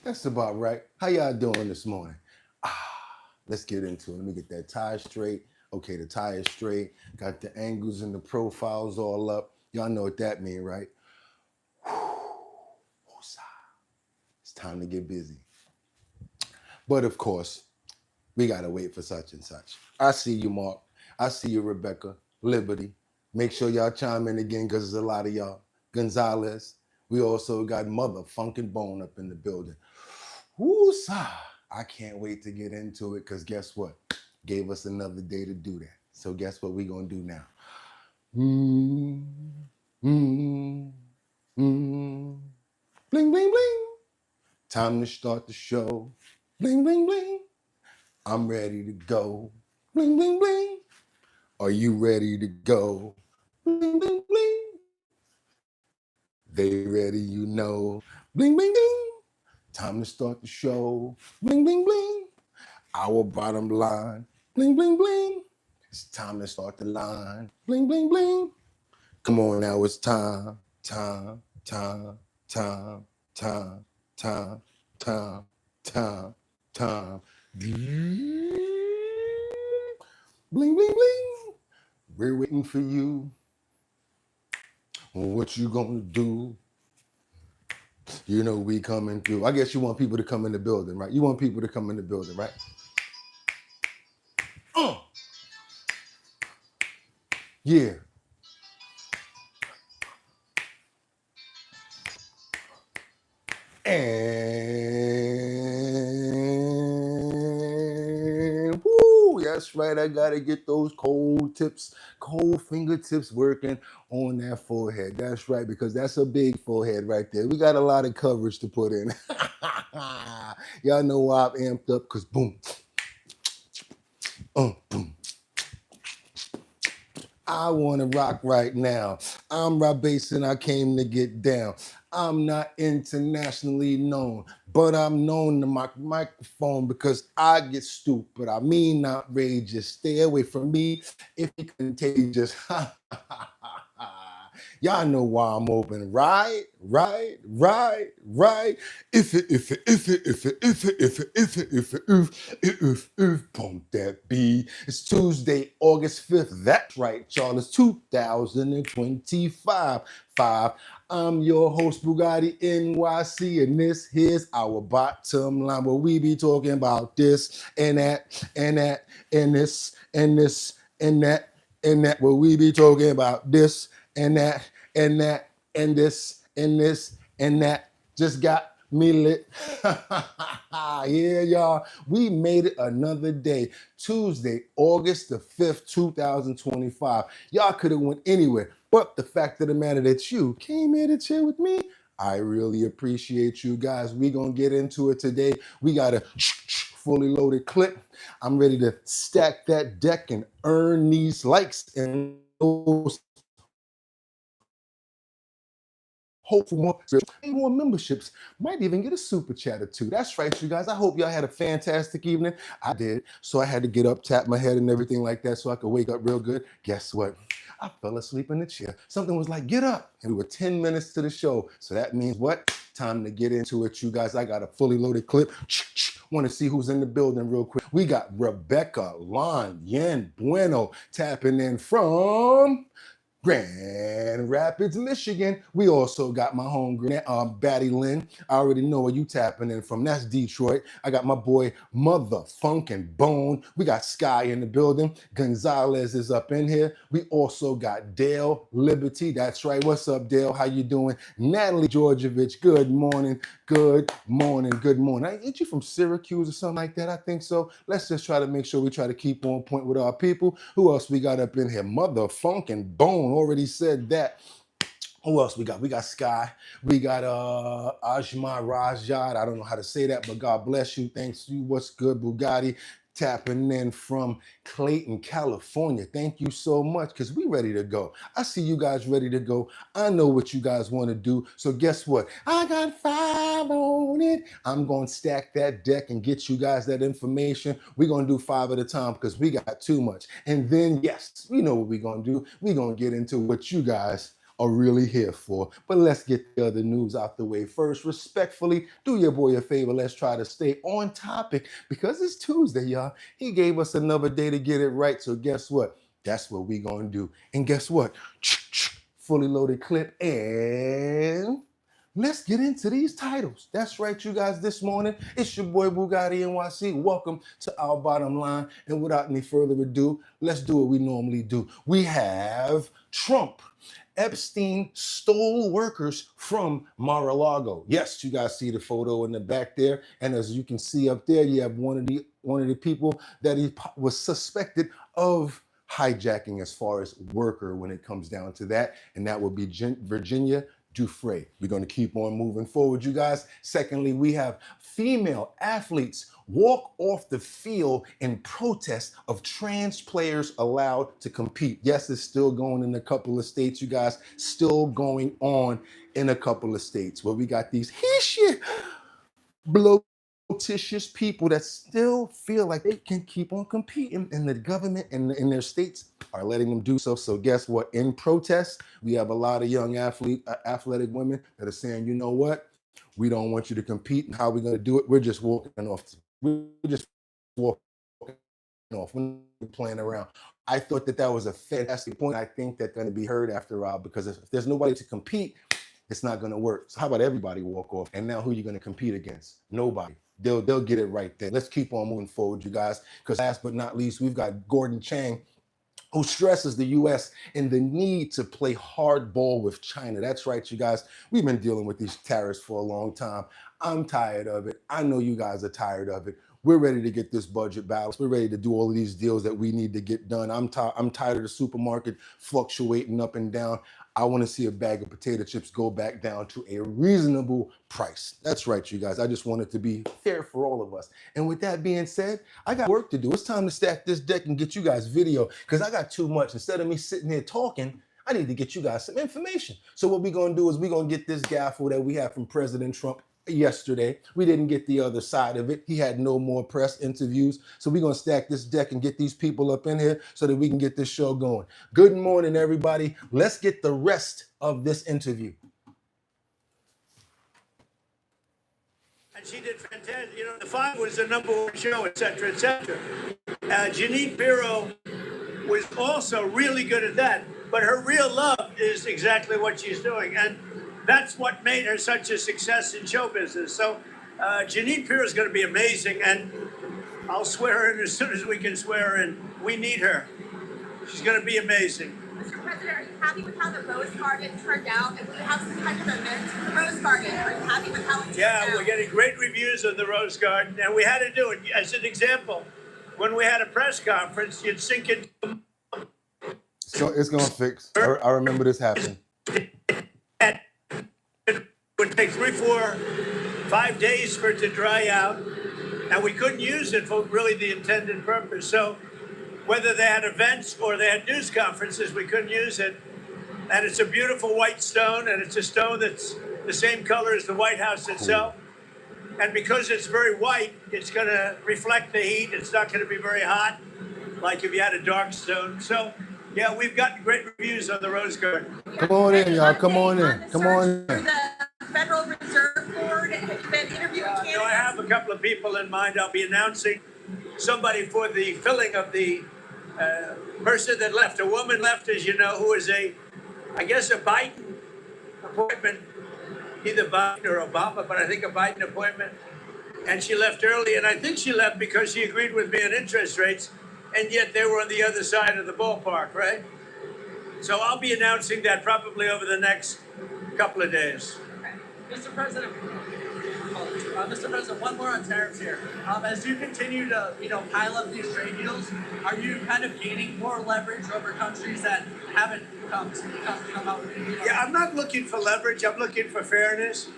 That's about right. How y'all doing this morning? Let's get into it. Let me get that tie straight. Okay, the tie is straight. Got the angles and the profiles all up. Y'all know what that means, right? It's time to get busy. But of course, we gotta wait for such and such. I see you, Mark. I see you, Rebecca. Liberty. Make sure y'all chime in again because there's a lot of y'all. Gonzalez. We also got Mother Funkin' Bone up in the building. Woo-sa! I can't wait to get into it because guess what? Gave us another day to do that. So guess what we're going to do now? Bling, bling, bling. Time to start the show. Bling, bling, bling. I'm ready to go. Bling, bling, bling. Are you ready to go? Bling, bling, bling. They ready, you know. Bling, bling, bling. Time to start the show. Bling, bling, bling. Our bottom line. Bling, bling, bling. It's time to start the line. Bling, bling, bling. Come on now, it's time. Time. Bling, bling, bling. We're waiting for you. What you gonna do? You know we coming through. I guess you want people to come in the building, right? You want people to come in the building, right? Yeah. And woo, that's right. I gotta get those cold fingertips working on that forehead. That's right, because that's a big forehead right there. We got a lot of coverage to put in. Y'all know why I'm amped up, because boom. Boom. I want to rock right now. I'm Rob Bass and I came to get down. I'm not internationally known, but I'm known to my microphone because I get stupid. I mean outrageous. Stay away from me if you're contagious. Y'all know why I'm open. Right. If, pump that beat. It's Tuesday, August 5th. That's right, y'all. It's 2025. I'm your host, Bugatti NYC, and this here's our bottom line where we be talking about this and that and that and this and this and that and that, where we be talking about this and that and that and this and this and that. Just got me lit. Yeah, y'all. We made it another day. Tuesday, August the 5th, 2025. Y'all could have went anywhere, but the fact of the matter that you came here to chill with me, I really appreciate you guys. We're going to get into it today. We got a fully loaded clip. I'm ready to stack that deck and earn these likes and those. Hope for more memberships. Might even get a super chat or two. That's right, you guys. I hope y'all had a fantastic evening. I did. So I had to get up, tap my head and everything like that so I could wake up real good. Guess what? I fell asleep in the chair. Something was like, get up. And we were 10 minutes to the show. So that means what? Time to get into it, you guys. I got a fully loaded clip. Want to see who's in the building real quick. We got Rebecca Lon Yen Bueno tapping in from Grand Rapids, Michigan. We also got my homegirl, Batty Lynn. I already know where you tapping in from. That's Detroit. I got my boy, Mother Funkin' Bone. We got Sky in the building. Gonzalez is up in here. We also got Dale Liberty. That's right. What's up, Dale? How you doing? Natalie Georgievich. Good morning. Good morning. Good morning. Ain't you from Syracuse or something like that? I think so. Let's just try to make sure we try to keep on point with our people. Who else we got up in here? Mother Funkin' Bone. Already said that. Who else we got? We got Sky. We got Ajma Rajad. I don't know how to say that, but God bless you. Thanks you. What's good, Bugatti? Tapping in from Clayton, California. Thank you so much, because we ready to go. I see you guys ready to go. I know what you guys want to do. So guess what? I got 5 on it. I'm going to stack that deck and get you guys that information. We're going to do 5 at a time because we got too much. And then, yes, you know what we're going to do. We're going to get into what you guys are really here for. But let's get the other news out the way first. Respectfully, do your boy a favor. Let's try to stay on topic because it's Tuesday, y'all. He gave us another day to get it right. So guess what? That's what we gonna do. And guess what? Fully loaded clip, and let's get into these titles. That's right, you guys. This morning, it's your boy Bugatti NYC. Welcome to Our Bottom Line. And without any further ado, let's do what we normally do. We have Trump. Epstein stole workers from Mar-a-Lago. Yes, you guys see the photo in the back there. And as you can see up there, you have one of the people that he was suspected of hijacking as far as worker when it comes down to that. And that would be Virginia Dufresne. We're going to keep on moving forward, you guys. Secondly, we have female athletes walk off the field in protest of trans players allowed to compete. Yes, it's still going in a couple of states, you guys. Still going on in a couple of states where we got these bloatitious people that still feel like they can keep on competing, and the government and in their states are letting them do so. So guess what? In protest, we have a lot of young athletic women that are saying, you know what? We don't want you to compete. And how are we going to do it? We're just walking off. We're just walking off. We're not playing around. I thought that was a fantastic point. I think that's going to be heard after a while, because if there's nobody to compete, it's not going to work. So how about everybody walk off? And now who are you going to compete against? Nobody. They'll get it right then. Let's keep on moving forward, you guys, because last but not least, we've got Gordon Chang, who stresses the U.S. in the need to play hardball with China. That's right, you guys. We've been dealing with these tariffs for a long time. I'm tired of it. I know you guys are tired of it. We're ready to get this budget balanced. We're ready to do all of these deals that we need to get done. I'm tired of the supermarket fluctuating up and down. I want to see a bag of potato chips go back down to a reasonable price. That's right, you guys. I just want it to be fair for all of us. And with that being said, I got work to do. It's time to stack this deck and get you guys video, because I got too much. Instead of me sitting here talking, I need to get you guys some information. So what we're going to do is we're going to get this gaffle that we have from President Trump yesterday. We didn't get the other side of it. He had no more press interviews. So we're going to stack this deck and get these people up in here so that we can get this show going. Good morning, everybody. Let's get the rest of this interview. And she did fantastic. You know, The Five was the #1 show, et cetera, et cetera. Jeanine Pirro was also really good at that. But her real love is exactly what she's doing. And that's what made her such a success in show business. So Jeanine Pirro is going to be amazing. And I'll swear her in as soon as we can swear her in. We need her. She's going to be amazing. Mr. President, are you happy with how the Rose Garden turned out? And will you have some kind of event for the Rose Garden? Are you happy with how it turned out? Yeah, we're getting great reviews of the Rose Garden. And we had to do it. As an example, when we had a press conference, you'd sink it. So it's going to fix. I remember this happening. It would take 3, 4, 5 days for it to dry out, and we couldn't use it for really the intended purpose. So whether they had events or they had news conferences, we couldn't use it. And it's a beautiful white stone, and it's a stone that's the same color as the White House itself. And because it's very white, it's going to reflect the heat. It's not going to be very hot, like if you had a dark stone. So yeah, we've gotten great reviews on the Rose Garden. Come on in, y'all. Come on in. Come on in. The Federal Reserve Board, have you been interviewing candidates? No, I have a couple of people in mind. I'll be announcing somebody for the filling of the person that left. A woman left, as you know, who is I guess a Biden appointment, either Biden or Obama, but I think a Biden appointment. And she left early, and I think she left because she agreed with me on interest rates, and yet they were on the other side of the ballpark, right? So I'll be announcing that probably over the next couple of days. Mr. President, one more on tariffs here. As you continue to, pile up these trade deals, are you kind of gaining more leverage over countries that haven't come out with it? Yeah, I'm not looking for leverage. I'm looking for fairness.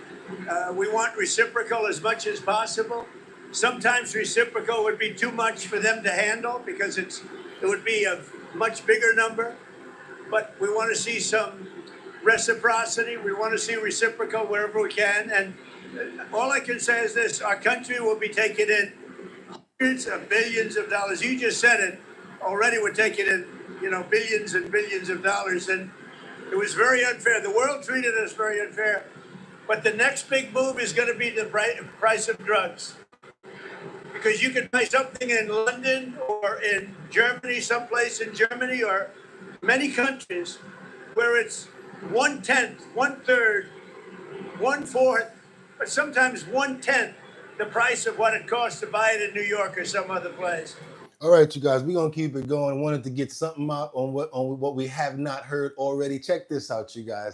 We want reciprocal as much as possible. Sometimes reciprocal would be too much for them to handle because it would be a much bigger number. But we want to see some reciprocity. We want to see reciprocal wherever we can. And all I can say is this: our country will be taking in hundreds of billions of dollars. You just said it already. We're taking in, billions and billions of dollars. And It was very unfair. The world treated us very unfair. But the next big move is going to be the price of drugs. Because you can buy something in London or in Germany, someplace in Germany or many countries where it's 1/10, 1/3, 1/4, or sometimes 1/10 the price of what it costs to buy it in New York or some other place. All right, you guys, we're gonna keep it going. Wanted to get something out on what we have not heard already. Check this out, you guys.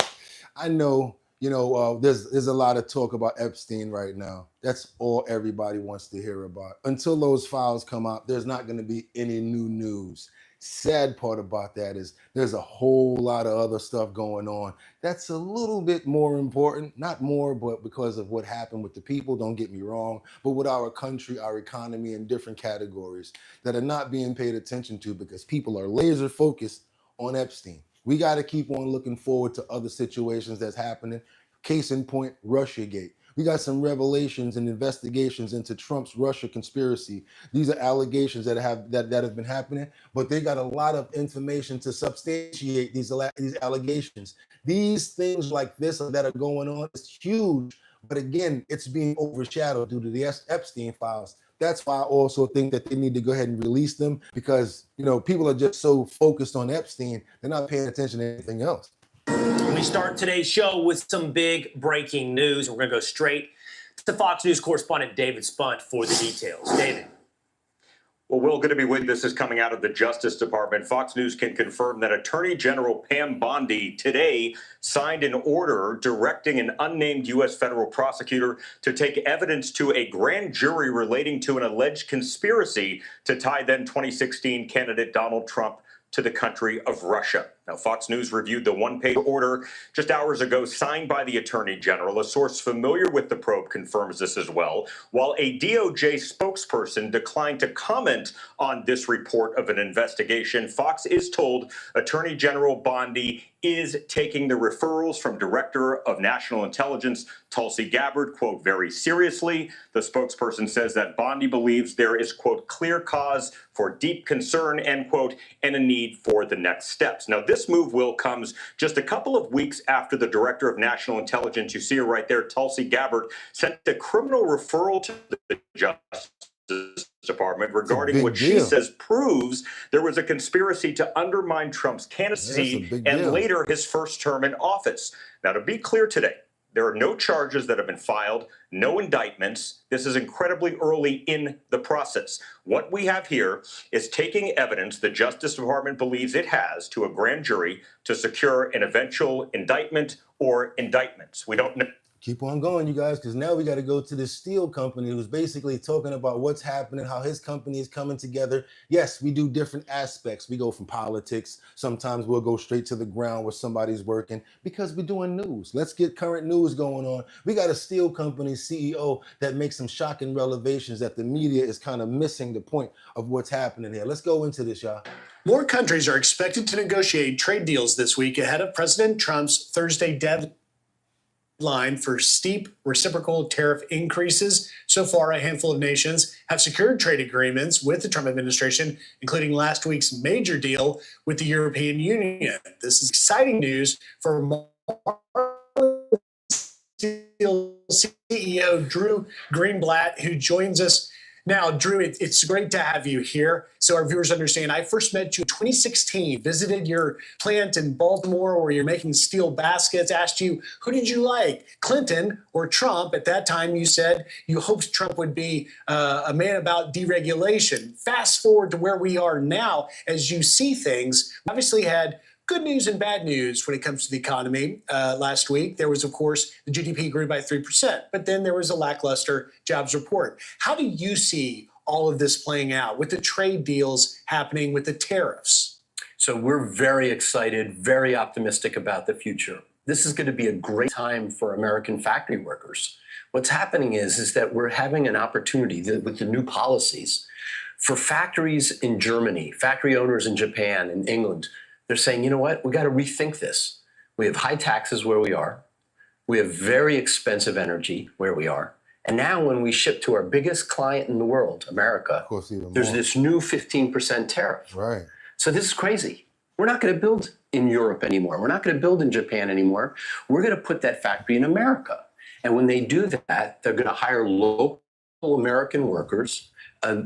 I know, there's a lot of talk about Epstein right now. That's all everybody wants to hear about. Until those files come out, there's not going to be any new news. Sad part about that is there's a whole lot of other stuff going on that's a little bit more important, not more, but because of what happened with the people, don't get me wrong, but with our country, our economy, in different categories that are not being paid attention to because people are laser focused on Epstein. We got to keep on looking forward to other situations that's happening. Case in point, Russiagate. We got some revelations and investigations into Trump's Russia conspiracy. These are allegations that have been happening, but they got a lot of information to substantiate these allegations. These things like this that are going on is huge, but again, it's being overshadowed due to the Epstein files. That's why I also think that they need to go ahead and release them because, people are just so focused on Epstein, they're not paying attention to anything else. We start today's show with some big breaking news. We're going to go straight to Fox News correspondent David Spunt for the details. David. Well, Will, good to be with you. This is coming out of the Justice Department. Fox News can confirm that Attorney General Pam Bondi today signed an order directing an unnamed U.S. federal prosecutor to take evidence to a grand jury relating to an alleged conspiracy to tie then 2016 candidate Donald Trump to the country of Russia. Now, Fox News reviewed the one-page order just hours ago signed by the Attorney General. A source familiar with the probe confirms this as well, while a DOJ spokesperson declined to comment on this report of an investigation. Fox is told Attorney General Bondi is taking the referrals from Director of National Intelligence Tulsi Gabbard, quote, very seriously. The spokesperson says that Bondi believes there is, quote, clear cause for deep concern, end quote, and a need for the next steps. Now, this move, Will, comes just a couple of weeks after the Director of National Intelligence, you see her right there, Tulsi Gabbard, sent a criminal referral to the Justice Department regarding what she says proves there was a conspiracy to undermine Trump's candidacy and later his first term in office. Now, to be clear today, there are no charges that have been filed, no indictments. This is incredibly early in the process. What we have here is taking evidence the Justice Department believes it has to a grand jury to secure an eventual indictment or indictments. We don't know. Keep on going, you guys, because now we got to go to the steel company who's basically talking about what's happening, how his company is coming together. Yes, we do different aspects. We go from politics. Sometimes we'll go straight to the ground where somebody's working because we're doing news. Let's get current news going on. We got a steel company CEO that makes some shocking revelations that the media is kind of missing the point of what's happening here. Let's go into this, y'all. More countries are expected to negotiate trade deals this week ahead of President Trump's Thursday deadline for steep reciprocal tariff increases. So far, a handful of nations have secured trade agreements with the Trump administration, including last week's major deal with the European Union. This is exciting news for Steel CEO Drew Greenblatt, who joins us now. Drew, it's great to have you here. So our viewers understand, I first met you in 2016, visited your plant in Baltimore where you're making steel baskets, asked you, who did you like, Clinton or Trump? At that time, you said you hoped Trump would be a man about deregulation. Fast forward to where we are now, as you see things, obviously had good news and bad news when it comes to the economy. Last week, there was, of course, the GDP grew by 3%, but then there was a lackluster jobs report. How do you see all of this playing out with the trade deals happening with the tariffs? So we're very excited, very optimistic about the future. This is going to be a great time for American factory workers. What's happening is that we're having an opportunity with the new policies for factories in Germany, factory owners in Japan, in England. They're saying, you know what, we got to rethink this. We have high taxes where we are. We have very expensive energy where we are. And now when we ship to our biggest client in the world, America, there's this new 15% tariff. Right. So this is crazy. We're not going to build in Europe anymore. We're not going to build in Japan anymore. We're going to put that factory in America. And when they do that, they're going to hire local American workers.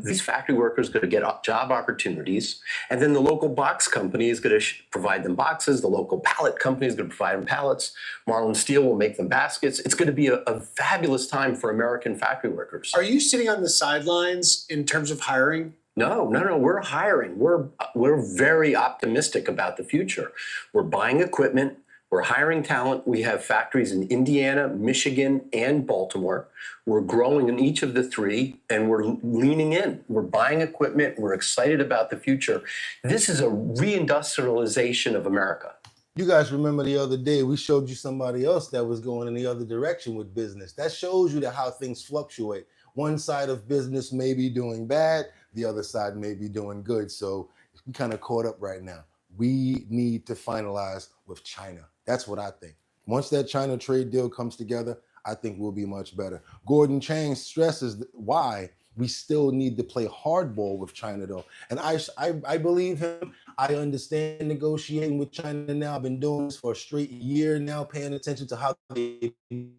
These factory workers are going to get job opportunities. And then the local box company is going to provide them boxes. The local pallet company is going to provide them pallets. Marlin Steel will make them baskets. It's going to be a fabulous time for American factory workers. Are you sitting on the sidelines in terms of hiring? No, we're hiring. We're very optimistic about the future. We're buying equipment. We're hiring talent. We have factories in Indiana, Michigan, and Baltimore. We're growing in each of the three, and we're leaning in. We're buying equipment. We're excited about the future. This is a reindustrialization of America. You guys remember the other day, we showed you somebody else that was going in the other direction with business. That shows you how things fluctuate. One side of business may be doing bad, the other side may be doing good. So we kind of caught up right now. We need to finalize with China. That's what I think. Once that China trade deal comes together, I think we'll be much better. Gordon Chang stresses why we still need to play hardball with China, though. And I believe him. I understand negotiating with China now. I've been doing this for a straight year now, paying attention to how they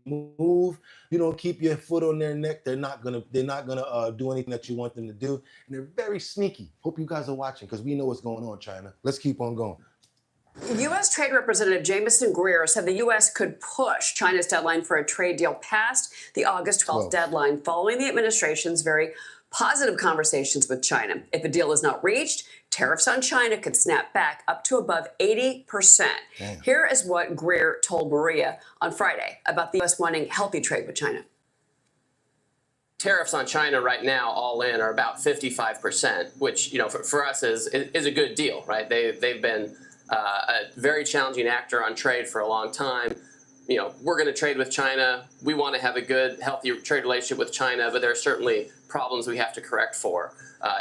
move. You don't keep your foot on their neck. They're not gonna do anything that you want them to do. And they're very sneaky. Hope you guys are watching because we know what's going on, China. Let's keep on going. U.S. Trade Representative Jamieson Greer said the U.S. could push China's deadline for a trade deal past the August 12th deadline, following the administration's very positive conversations with China. If a deal is not reached, tariffs on China could snap back up to above 80%. Damn. Here is what Greer told Maria on Friday about the U.S. wanting healthy trade with China. Tariffs on China right now, all in, are about 55%, which, for us is a good deal, right? They've been a very challenging actor on trade for a long time. We're going to trade with China. We want to have a good, healthy trade relationship with China, but there are certainly problems we have to correct for.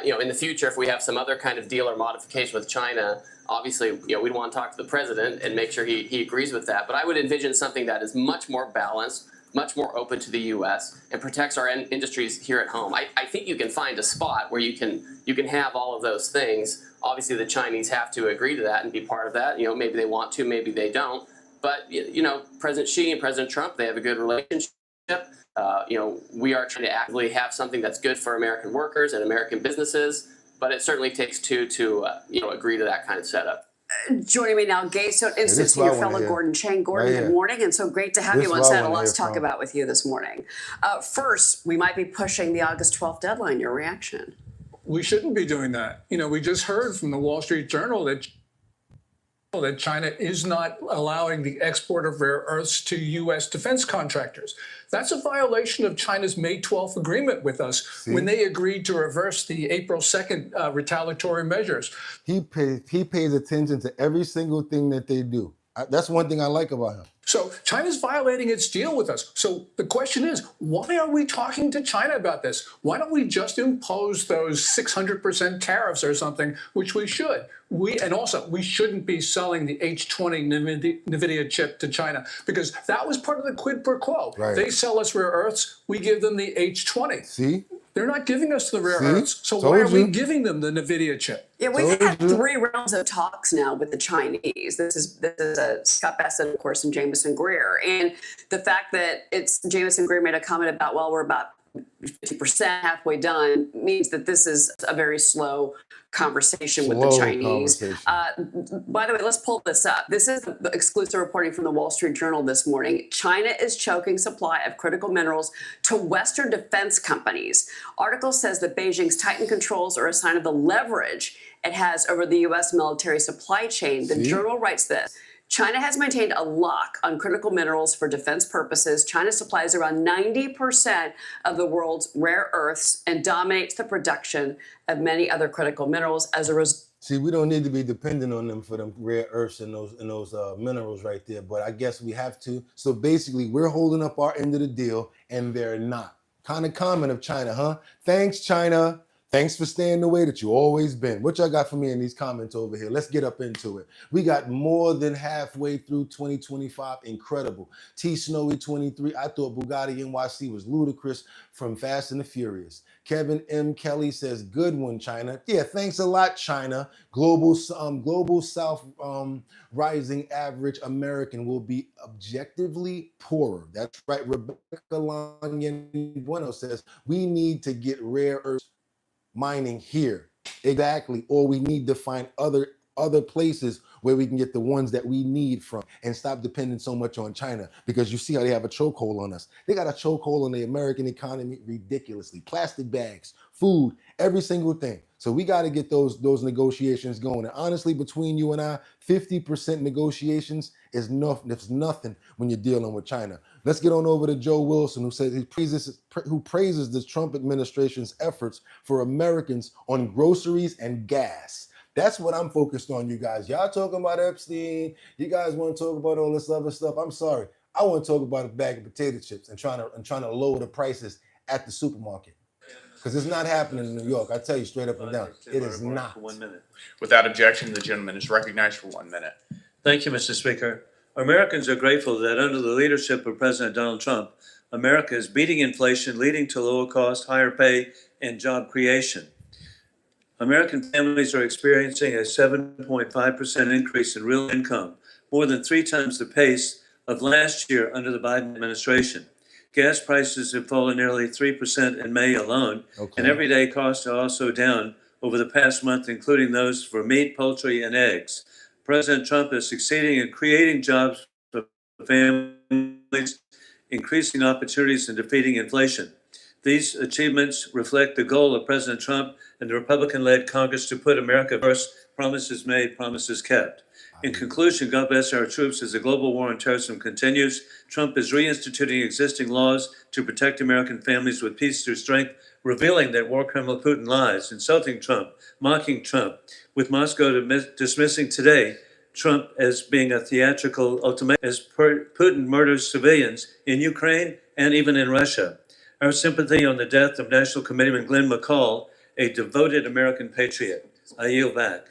In the future, if we have some other kind of deal or modification with China, obviously, we'd want to talk to the president and make sure he agrees with that. But I would envision something that is much more balanced, much more open to the U.S. and protects our industries here at home. I think you can find a spot where you can have all of those things. Obviously, the Chinese have to agree to that and be part of that. Maybe they want to, maybe they don't. But, President Xi and President Trump, they have a good relationship. We are trying to actively have something that's good for American workers and American businesses. But it certainly takes two to, agree to that kind of setup. Joining me now, Gaystone Institute senior fellow Gordon Chang. Gordon, good morning, and so great to have you on set. A lot to talk about with you this morning. First, we might be pushing the August 12th deadline. Your reaction? We shouldn't be doing that. We just heard from the Wall Street Journal that China is not allowing the export of rare earths to U.S. defense contractors. That's a violation of China's May 12th agreement with us when they agreed to reverse the April 2nd retaliatory measures. He pays attention to every single thing that they do. That's one thing I like about him. So China's violating its deal with us. So the question is, why are we talking to China about this? Why don't we just impose those 600% tariffs or something, which we should? We shouldn't be selling the H20 NVIDIA chip to China because that was part of the quid pro quo. Right. They sell us rare earths, we give them the H20. See? They're not giving us the rare earths, so why are we giving them the NVIDIA chip? Yeah, we've had 3 rounds of talks now with the Chinese. This is Scott Bassett, of course, and Jamieson Greer. And the fact that Jamieson Greer made a comment about, well, we're about 50% halfway done, means that this is a very slow conversation with the Chinese. By the way, let's pull this up. This is the exclusive reporting from the Wall Street Journal this morning. China is choking supply of critical minerals to Western defense companies. Article says that Beijing's tightened controls are a sign of the leverage it has over the U.S. military supply chain. The Journal writes this. China has maintained a lock on critical minerals for defense purposes. China supplies around 90% of the world's rare earths and dominates the production of many other critical minerals as a result. See, we don't need to be dependent on them for them rare earths and those minerals right there, but I guess we have to. So basically, we're holding up our end of the deal, and they're not. Kind of common of China, huh? Thanks, China. Thanks for staying the way that you always been. What y'all got for me in these comments over here? Let's get up into it. We got more than halfway through 2025. Incredible. T Snowy 23. I thought Bugatti NYC was ludicrous from Fast and the Furious. Kevin M. Kelly says, good one, China. Yeah, thanks a lot, China. Global South rising average American will be objectively poorer. That's right. Rebecca Lanyan Bueno says, we need to get rare earths mining here. Exactly. Or we need to find other places where we can get the ones that we need from and stop depending so much on China, because you see how they have a chokehold on us. They got a chokehold on the American economy ridiculously. Plastic bags, food, every single thing. So we got to get those negotiations going. And honestly, between you and I, 50% negotiations is nothing when you're dealing with China. Let's get on over to Joe Wilson, who says who praises the Trump administration's efforts for Americans on groceries and gas. That's what I'm focused on, you guys. Y'all talking about Epstein. You guys want to talk about all this other stuff. I'm sorry. I want to talk about a bag of potato chips and trying to lower the prices at the supermarket. Because it's not happening in New York. I tell you straight up and down. It is not. For 1 minute. Without objection, the gentleman is recognized for 1 minute. Thank you, Mr. Speaker. Americans are grateful that under the leadership of President Donald Trump, America is beating inflation, leading to lower cost, higher pay, and job creation. American families are experiencing a 7.5% increase in real income, more than 3 times the pace of last year under the Biden administration. Gas prices have fallen nearly 3% in May alone, and everyday costs are also down over the past month, including those for meat, poultry, and eggs. President Trump is succeeding in creating jobs for families, increasing opportunities, and defeating inflation. These achievements reflect the goal of President Trump and the Republican-led Congress to put America first. Promises made, promises kept. In conclusion, God bless our troops as the global war on terrorism continues. Trump is reinstituting existing laws to protect American families with peace through strength, revealing that war criminal Putin lies, insulting Trump, mocking Trump, with Moscow dismissing today Trump as being a theatrical ultimatum as Putin murders civilians in Ukraine and even in Russia. Our sympathy on the death of National Committeeman Glenn McCall, a devoted American patriot. I yield back.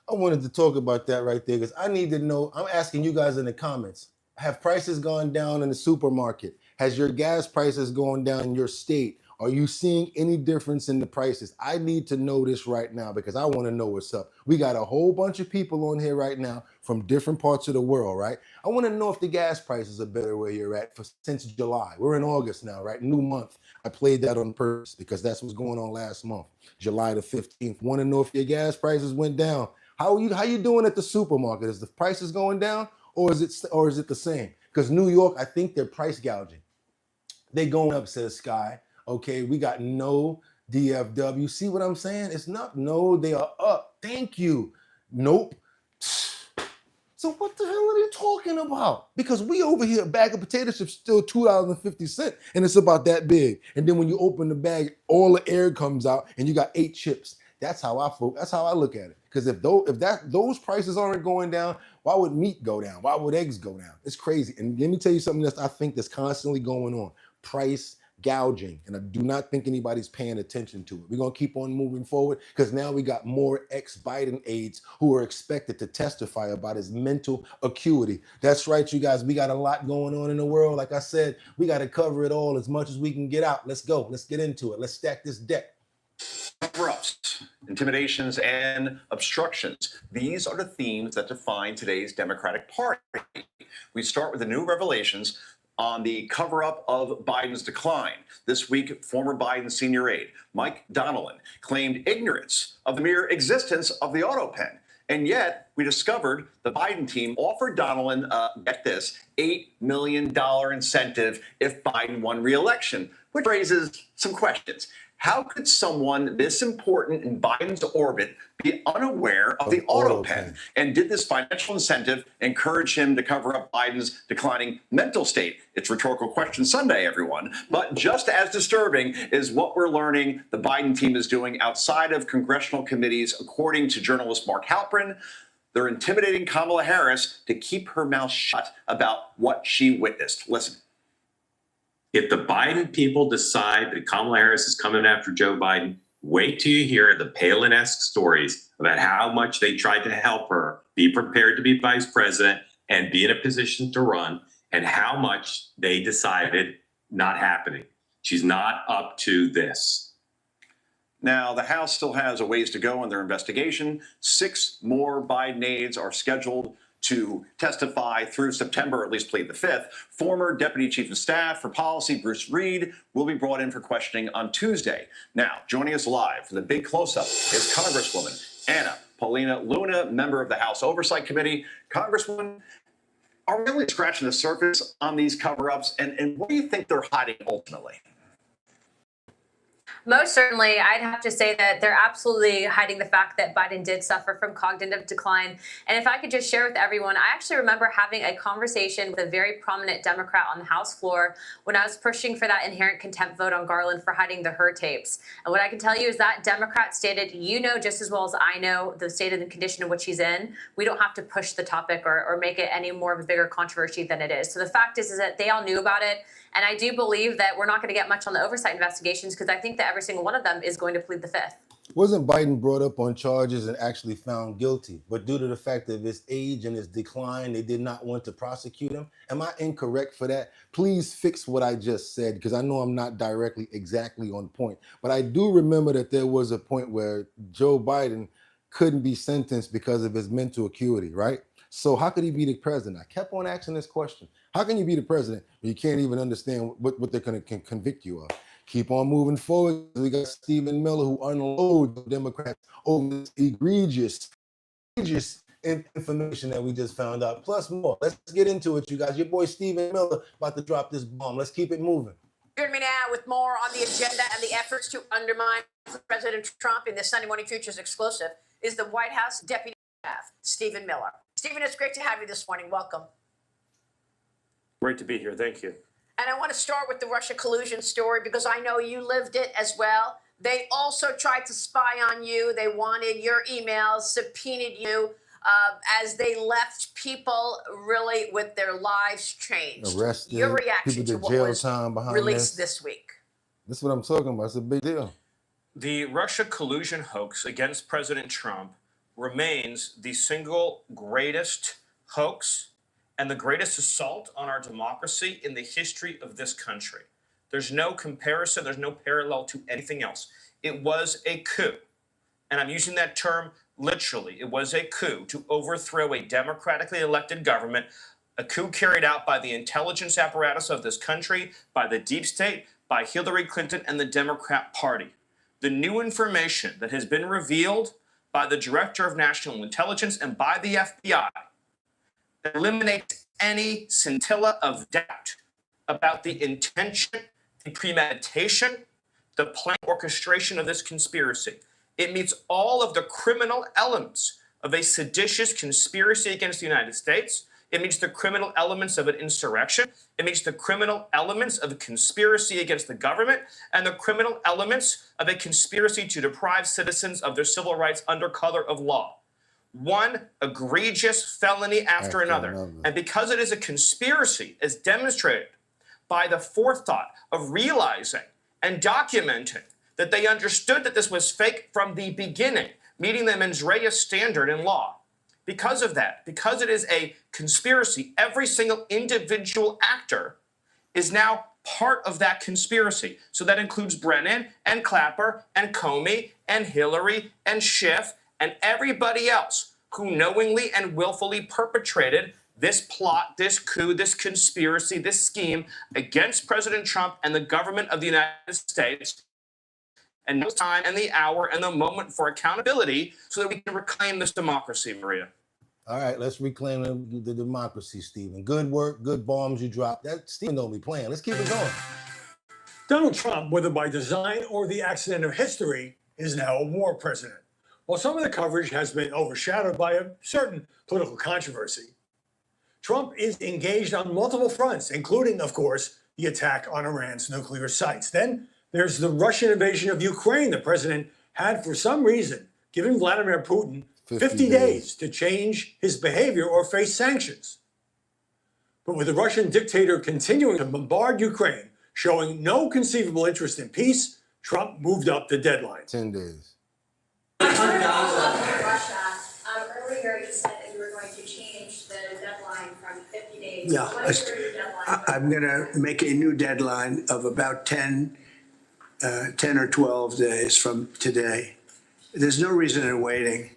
I wanted to talk about that right there because I need to know. I'm asking you guys in the comments, have prices gone down in the supermarket? Has your gas prices gone down in your state? Are you seeing any difference in the prices? I need to know this right now because I want to know what's up. We got a whole bunch of people on here right now from different parts of the world, right? I want to know if the gas prices are better where you're at since July. We're in August now, right? New month. I played that on purpose because that's what's going on last month, July the 15th. Want to know if your gas prices went down. How you doing at the supermarket? Is the prices going down or is it the same? Because New York, I think they're price gouging. They going up, says Sky. Okay, we got no DFW. See what I'm saying? It's not no, they are up. Thank you. Nope. So what the hell are they talking about? Because we over here, a bag of potato chips still $2.50, and it's about that big. And then when you open the bag, all the air comes out, and you got 8 chips. That's how I look at it. Because if those prices aren't going down, why would meat go down? Why would eggs go down? It's crazy. And let me tell you something that I think that's constantly going on: price gouging. And I do not think anybody's paying attention to it. We're going to keep on moving forward because now we got more ex-Biden aides who are expected to testify about his mental acuity. That's right, you guys. We got a lot going on in the world. Like I said, we got to cover it all as much as we can get out. Let's go. Let's get into it. Let's stack this deck. Cover-ups, intimidations, and obstructions. These are the themes that define today's Democratic Party. We start with the new revelations on the cover-up of Biden's decline. This week, former Biden senior aide Mike Donilon claimed ignorance of the mere existence of the auto pen. And yet, we discovered the Biden team offered Donilon, get this, $8 million incentive if Biden won re-election, which raises some questions. How could someone this important in Biden's orbit be unaware of the auto pen? And did this financial incentive encourage him to cover up Biden's declining mental state? It's Rhetorical Question Sunday, everyone. But just as disturbing is what we're learning the Biden team is doing outside of congressional committees, according to journalist Mark Halperin. They're intimidating Kamala Harris to keep her mouth shut about what she witnessed. Listen. If the Biden people decide that Kamala Harris is coming after Joe Biden, Wait till you hear the Palin-esque stories about how much they tried to help her be prepared to be vice president and be in a position to run, and how much they decided not happening. She's not up to this. Now, the House still has a ways to go in their investigation. 6 more Biden aides are scheduled to testify through September, at least plead the 5th. Former Deputy Chief of Staff for Policy, Bruce Reed, will be brought in for questioning on Tuesday. Now, joining us live for the big close-up is Congresswoman Anna Paulina Luna, member of the House Oversight Committee. Congresswoman, are we only scratching the surface on these cover-ups, and what do you think they're hiding ultimately? Most certainly, I'd have to say that they're absolutely hiding the fact that Biden did suffer from cognitive decline. And if I could just share with everyone, I actually remember having a conversation with a very prominent Democrat on the House floor when I was pushing for that inherent contempt vote on Garland for hiding the Her tapes. And what I can tell you is that Democrat stated, you know just as well as I know the state of the condition in which he's in. We don't have to push the topic or make it any more of a bigger controversy than it is. So the fact is that they all knew about it. And I do believe that we're not going to get much on the oversight investigations because I think that every single one of them is going to plead the 5th. Wasn't Biden brought up on charges and actually found guilty? But due to the fact of his age and his decline, they did not want to prosecute him. Am I incorrect for that? Please fix what I just said, because I know I'm not directly exactly on point. But I do remember that there was a point where Joe Biden couldn't be sentenced because of his mental acuity, right? So how could he be the president? I kept on asking this question. How can you be the president when you can't even understand what they're going to convict you of? Keep on moving forward. We got Stephen Miller, who unloads Democrats over this egregious information that we just found out, plus more. Let's get into it, you guys. Your boy Stephen Miller about to drop this bomb. Let's keep it moving. Join me now with more on the agenda and the efforts to undermine President Trump in this Sunday Morning Futures exclusive is the White House Deputy Staff, Stephen Miller. Stephen, it's great to have you this morning. Welcome. Great to be here. Thank you. And I want to start with the Russia collusion story because I know you lived it as well. They also tried to spy on you. They wanted your emails, subpoenaed you as they left people really with their lives changed. Arrested, your reaction to people what jail was time behind released this week? This is what I'm talking about. It's a big deal. The Russia collusion hoax against President Trump remains the single greatest hoax and the greatest assault on our democracy in the history of this country. There's no comparison, there's no parallel to anything else. It was a coup, and I'm using that term literally. It was a coup to overthrow a democratically elected government, a coup carried out by the intelligence apparatus of this country, by the deep state, by Hillary Clinton and the Democrat Party. The new information that has been revealed by the Director of National Intelligence and by the FBI eliminates any scintilla of doubt about the intention, the premeditation, the planned orchestration of this conspiracy. It meets all of the criminal elements of a seditious conspiracy against the United States. It meets the criminal elements of an insurrection. It meets the criminal elements of a conspiracy against the government and the criminal elements of a conspiracy to deprive citizens of their civil rights under color of law. One egregious felony after another. And because it is a conspiracy, as demonstrated by the forethought of realizing and documenting that they understood that this was fake from the beginning, meeting the mens rea standard in law. Because of that, because it is a conspiracy, every single individual actor is now part of that conspiracy. So that includes Brennan and Clapper and Comey and Hillary and Schiff and everybody else who knowingly and willfully perpetrated this plot, this coup, this conspiracy, this scheme against President Trump and the government of the United States. And no time and the hour and the moment for accountability so that we can reclaim this democracy, Maria. All right, let's reclaim the democracy, Stephen. Good work, good bombs you dropped. That Stephen don't be playing. Let's keep it going. Donald Trump, whether by design or the accident of history, is now a war president. While some of the coverage has been overshadowed by a certain political controversy, Trump is engaged on multiple fronts, including, of course, the attack on Iran's nuclear sites. Then there's the Russian invasion of Ukraine. The president had, for some reason, given Vladimir Putin 50 days to change his behavior or face sanctions. But with the Russian dictator continuing to bombard Ukraine, showing no conceivable interest in peace, Trump moved up the deadline. 10 days. Russia. Earlier you said that you were going to change the deadline from 50 days. Yeah, What is your new deadline? I'm going to make a new deadline of about 10 or 12 days from today. There's no reason in waiting.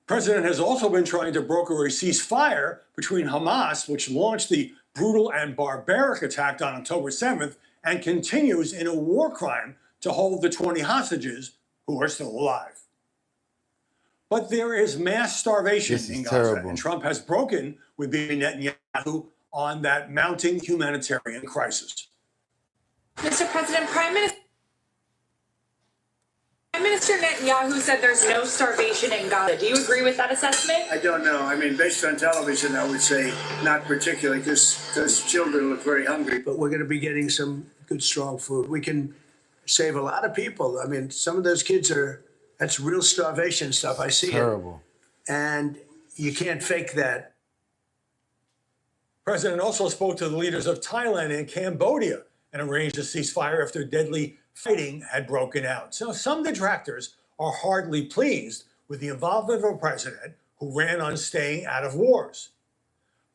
President has also been trying to broker a ceasefire between Hamas, which launched the brutal and barbaric attack on October 7th, and continues in a war crime to hold the 20 hostages who are still alive. But there is mass starvation in Gaza, terrible. and Trump has broken with Bibi Netanyahu on that mounting humanitarian crisis. Mr. President, Prime Minister Netanyahu said there's no starvation in Gaza. Do you agree with that assessment? I don't know. I mean, based on television, I would say not particularly because children look very hungry. But we're going to be getting some good, strong food. We can save a lot of people. I mean, some of those kids that's real starvation stuff. I see Terrible. it. And you can't fake that. President also spoke to the leaders of Thailand and Cambodia and arranged a ceasefire after deadly fighting had broken out. So some detractors are hardly pleased with the involvement of a president who ran on staying out of wars.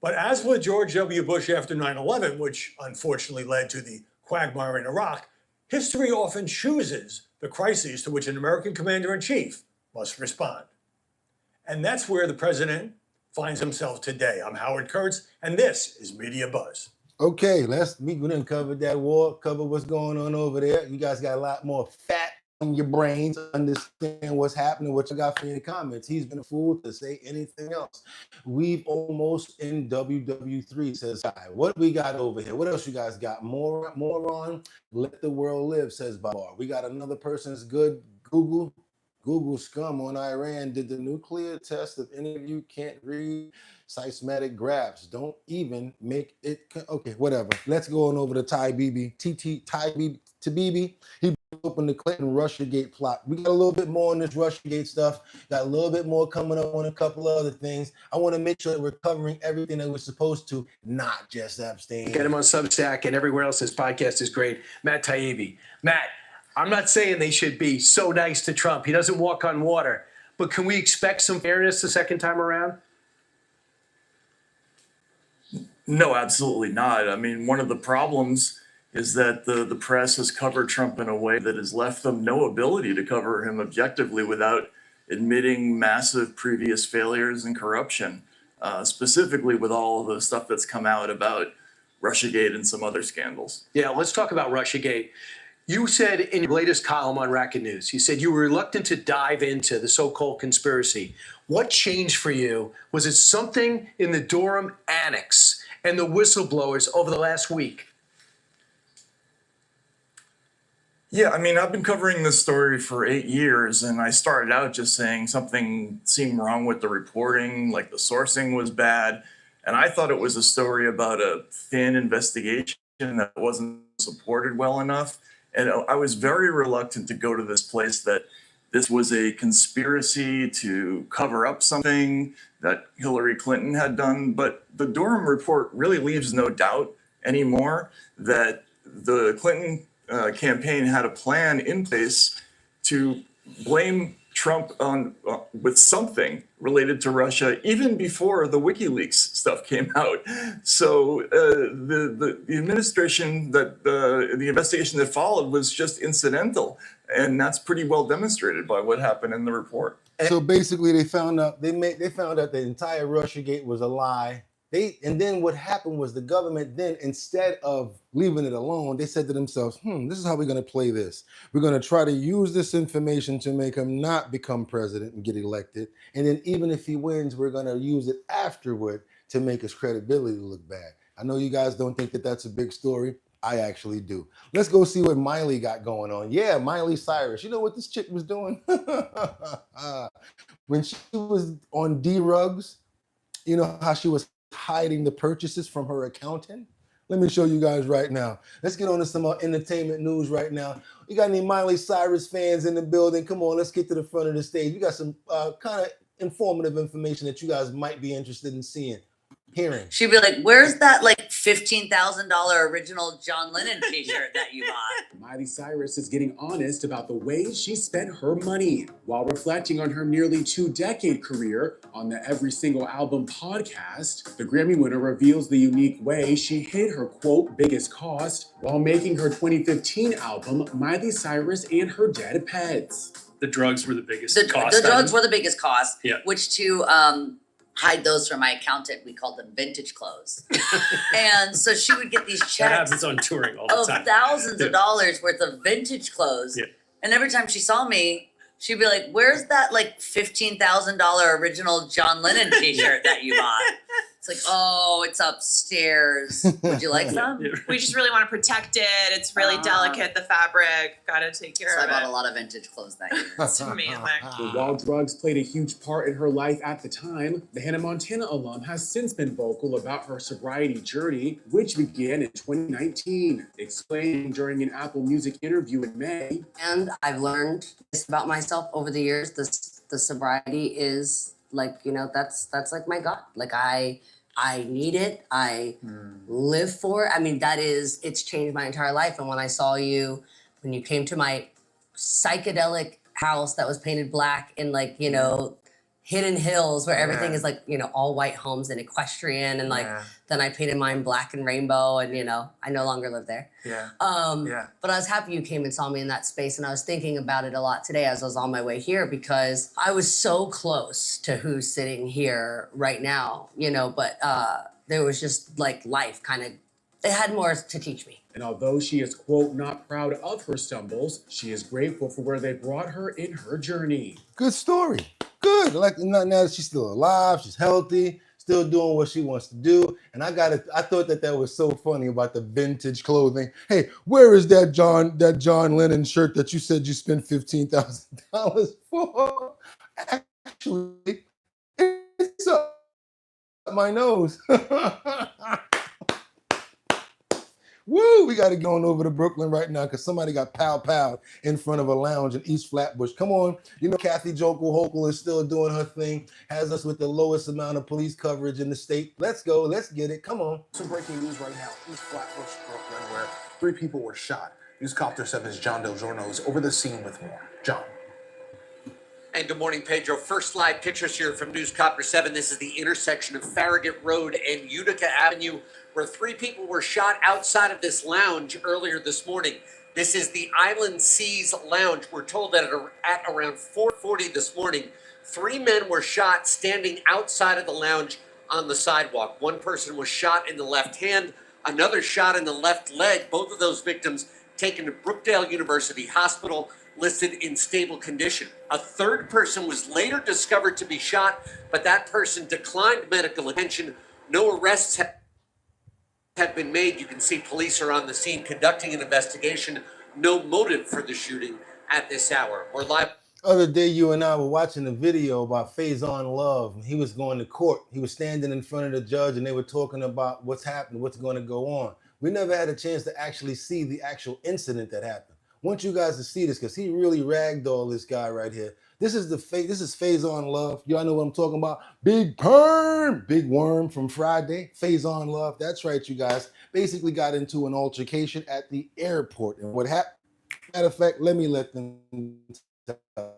But as with George W. Bush after 9/11, which unfortunately led to the quagmire in Iraq, history often chooses the crises to which an American commander-in-chief must respond. And that's where the president finds himself today. I'm Howard Kurtz, and this is Media Buzz. Okay, we didn't cover that war, cover what's going on over there. You guys got a lot more fat on your brains, understand what's happening, what you got for your comments. He's been a fool to say anything else. We've almost in WW3, says Guy. What we got over here? What else you guys got? More on Let the World Live, says Babar. We got another person's good Google scum on Iran. Did the nuclear test if any of you can't read seismic graphs? Don't even make it. Okay, whatever. Let's go on over to Ty Bibi. Tabibi. He opened the Clinton Russiagate plot. We got a little bit more on this Russiagate stuff. Got a little bit more coming up on a couple of other things. I want to make sure that we're covering everything that we're supposed to, not just Epstein. Get him on Substack and everywhere else. His podcast is great. Matt Taibbi. Matt, I'm not saying they should be so nice to Trump. He doesn't walk on water. But can we expect some fairness the second time around? No, absolutely not. I mean, one of the problems is that the press has covered Trump in a way that has left them no ability to cover him objectively without admitting massive previous failures and corruption, specifically with all of the stuff that's come out about Russiagate and some other scandals. Yeah, let's talk about Russiagate. You said in your latest column on Racket News, you said you were reluctant to dive into the so-called conspiracy. What changed for you? Was it something in the Durham Annex and the whistleblowers over the last week? Yeah, I mean, I've been covering this story for 8 years, and I started out just saying something seemed wrong with the reporting, like the sourcing was bad. And I thought it was a story about a thin investigation that wasn't supported well enough. And I was very reluctant to go to this place that this was a conspiracy to cover up something that Hillary Clinton had done. But the Durham report really leaves no doubt anymore that the Clinton campaign had a plan in place to blame Trump on with something related to Russia even before the WikiLeaks stuff came out. So the administration that the investigation that followed was just incidental, and that's pretty well demonstrated by what happened in the report. So basically, they found out the entire Russiagate was a lie. And then what happened was the government then, instead of leaving it alone, they said to themselves, this is how we're going to play this. We're going to try to use this information to make him not become president and get elected. And then even if he wins, we're going to use it afterward to make his credibility look bad. I know you guys don't think that that's a big story. I actually do. Let's go see what Miley got going on. Yeah, Miley Cyrus. You know what this chick was doing? When she was on D-Rugs, you know how she was hiding the purchases from her accountant? Let me show you guys right now. Let's get on to some entertainment news right now. You got any Miley Cyrus fans in the building? Come on, let's get to the front of the stage. We got some kind of informative information that you guys might be interested in seeing. Hearing. She'd be like, where's that like $15,000 original John Lennon t-shirt that you bought? Miley Cyrus is getting honest about the ways she spent her money while reflecting on her nearly 2-decade career on the Every Single Album podcast. The Grammy winner reveals the unique way she hid her, quote, biggest cost while making her 2015 album, Miley Cyrus and Her Dead Pets. The drugs were the biggest The drugs were the biggest cost, Yeah. which to hide those from my accountant, we called them vintage clothes. And so she would get these That checks happens on touring all the of time. thousands Yeah. of dollars worth of vintage clothes. Yeah. And every time she saw me, she'd be like, where's that like $15,000 original John Lennon t-shirt that you bought? It's like, oh, it's upstairs. Would you like some? We just really want to protect it. It's really delicate, the fabric. Gotta take care So I of bought it. a lot of vintage clothes that year. It's amazing. But while drugs played a huge part in her life at the time, the Hannah Montana alum has since been vocal about her sobriety journey, which began in 2019, explaining during an Apple Music interview in May. And I've learned this about myself over the years. The sobriety is like, you know, that's like my God. Like I need it. I live for it. I mean, it's changed my entire life. And when I saw you, when you came to my psychedelic house that was painted black in like, you know, hidden hills where everything is like, you know, all white homes and equestrian. And like, then I painted mine black and rainbow and, you know, I no longer live there. But I was happy you came and saw me in that space. And I was thinking about it a lot today as I was on my way here because I was so close to who's sitting here right now, you know, but there was just like life kind of, it had more to teach me. And although she is, quote, not proud of her stumbles, she is grateful for where they brought her in her journey. Good story. Good. Like now that she's still alive, she's healthy, still doing what she wants to do. And I thought that was so funny about the vintage clothing. Hey, where is that John Lennon shirt that you said you spent $15,000 for? Actually, it's up my nose. Woo, we got to get on over to Brooklyn right now because somebody got pow in front of a lounge in East Flatbush. Come on. You know, Kathy Hochul is still doing her thing, has us with the lowest amount of police coverage in the state. Let's go. Let's get it. Come on. Some breaking news right now. East Flatbush, Brooklyn, where 3 people were shot. Newscopter 7's John Del Giorno is over the scene with more. John. And good morning, Pedro. First live pictures here from Newscopter 7. This is the intersection of Farragut Road and Utica Avenue, where 3 people were shot outside of this lounge earlier this morning. This is the Island Seas Lounge. We're told that at around 4:40 this morning, 3 men were shot standing outside of the lounge on the sidewalk. One person was shot in the left hand, another shot in the left leg. Both of those victims taken to Brookdale University Hospital, listed in stable condition. A third person was later discovered to be shot, but that person declined medical attention. No arrests have been made. You can see police are on the scene conducting an investigation. No motive for the shooting at this hour. We're live. Other day, you and I were watching a video about Faison Love. He was going to court. He was standing in front of the judge and they were talking about what's happening, what's going to go on. We never had a chance to actually see the actual incident that happened. I want you guys to see this because he really ragdolled this guy right here. This is Faison Love. Y'all know what I'm talking about. Big Perm, Big Worm from Friday. Faison Love. That's right, you guys. Basically got into an altercation at the airport. And what happened? Matter of fact, let them tell.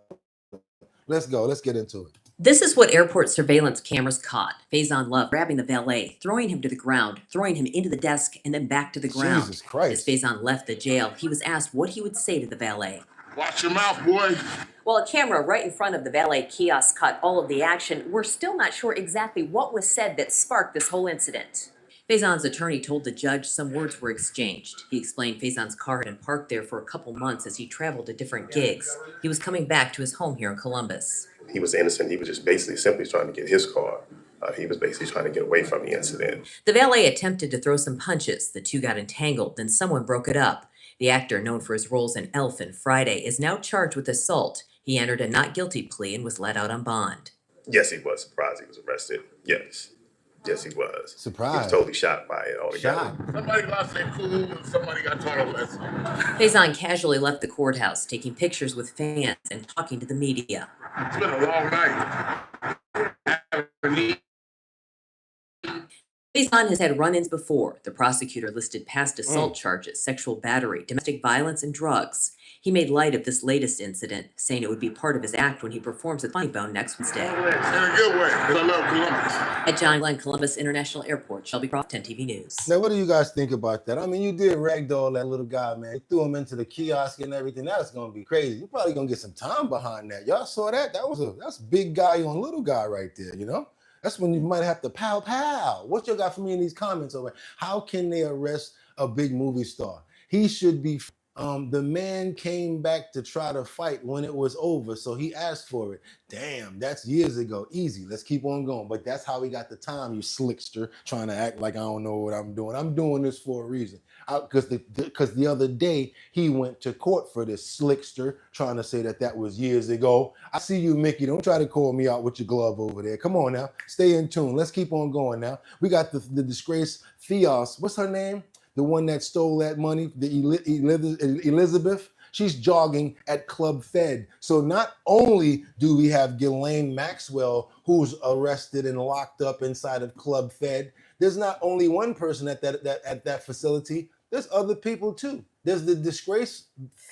Let's go. Let's get into it. This is what airport surveillance cameras caught. Faison Love grabbing the valet, throwing him to the ground, throwing him into the desk, and then back to the ground. Jesus Christ. As Faison left the jail, he was asked what he would say to the valet. Watch your mouth, boy. While a camera right in front of the valet kiosk caught all of the action, we're still not sure exactly what was said that sparked this whole incident. Faison's attorney told the judge some words were exchanged. He explained Faison's car had been parked there for a couple months as he traveled to different gigs. He was coming back to his home here in Columbus. He was innocent. He was just basically simply trying to get his car. He was basically trying to get away from the incident. The valet attempted to throw some punches. The two got entangled, then someone broke it up. The actor, known for his roles in Elf and Friday, is now charged with assault. He entered a not guilty plea and was let out on bond. Yes, he was surprised he was arrested. Yes. Yes, he was. Surprised. He was totally shocked by it altogether. Somebody got say cool and somebody got taught a lesson. Faison casually left the courthouse, taking pictures with fans and talking to the media. It's been a long night. Faison has had run-ins before. The prosecutor listed past assault charges, sexual battery, domestic violence, and drugs. He made light of this latest incident, saying it would be part of his act when he performs at Funny Bone next Wednesday. In a good way, because I love Columbus. At John Glenn Columbus International Airport, Shelby Croft, 10 TV News. Now, what do you guys think about that? I mean, you did ragdoll that little guy, man. You threw him into the kiosk and everything. That's gonna be crazy. You're probably gonna get some time behind that. Y'all saw that? That's big guy on little guy right there, you know? That's when you might have to pow pow. What you got for me in these comments over? How can they arrest a big movie star? He should be. The man came back to try to fight when it was over, so he asked for it. Damn, that's years ago. Easy, let's keep on going. But that's how he got the time, you slickster, trying to act like I don't know what I'm doing. I'm doing this for a reason. Because the other day, he went to court for this slickster, trying to say that was years ago. I see you, Mickey. Don't try to call me out with your glove over there. Come on now. Stay in tune. Let's keep on going now. We got the disgraced Theos. What's her name? The one that stole that money, Elizabeth, she's jogging at Club Fed. So not only do we have Ghislaine Maxwell, who's arrested and locked up inside of Club Fed, there's not only one person at that facility, there's other people too. There's the disgraced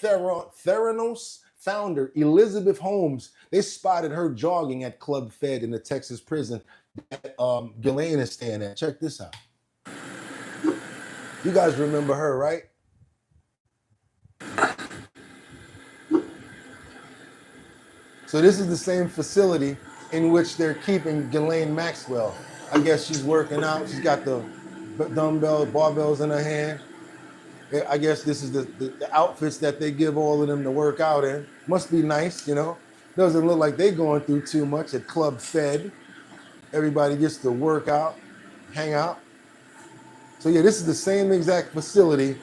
Theranos founder, Elizabeth Holmes. They spotted her jogging at Club Fed in the Texas prison that Ghislaine is staying at. Check this out. You guys remember her, right? So this is the same facility in which they're keeping Ghislaine Maxwell. I guess she's working out. She's got the dumbbells, barbells in her hand. I guess this is the outfits that they give all of them to work out in. Must be nice, you know. Doesn't look like they're going through too much at Club Fed. Everybody gets to work out, hang out. So yeah, this is the same exact facility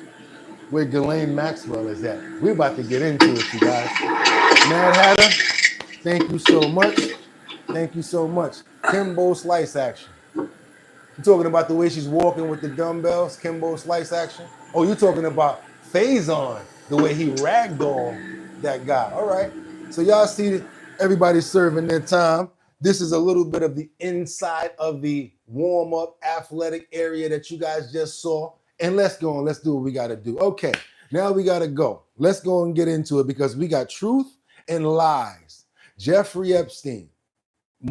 where Ghislaine Maxwell is at. We're about to get into it, you guys. Mad Hatter, thank you so much. Thank you so much. Kimbo Slice action. You talking about the way she's walking with the dumbbells, Kimbo Slice action? Oh, you're talking about Faison, the way he ragdolled that guy. All right. So y'all see everybody serving their time. This is a little bit of the inside of the warm-up athletic area that you guys just saw. And let's go on. Let's do what we got to do. Okay, now we got to go. Let's go and get into it because we got truth and lies. Jeffrey Epstein.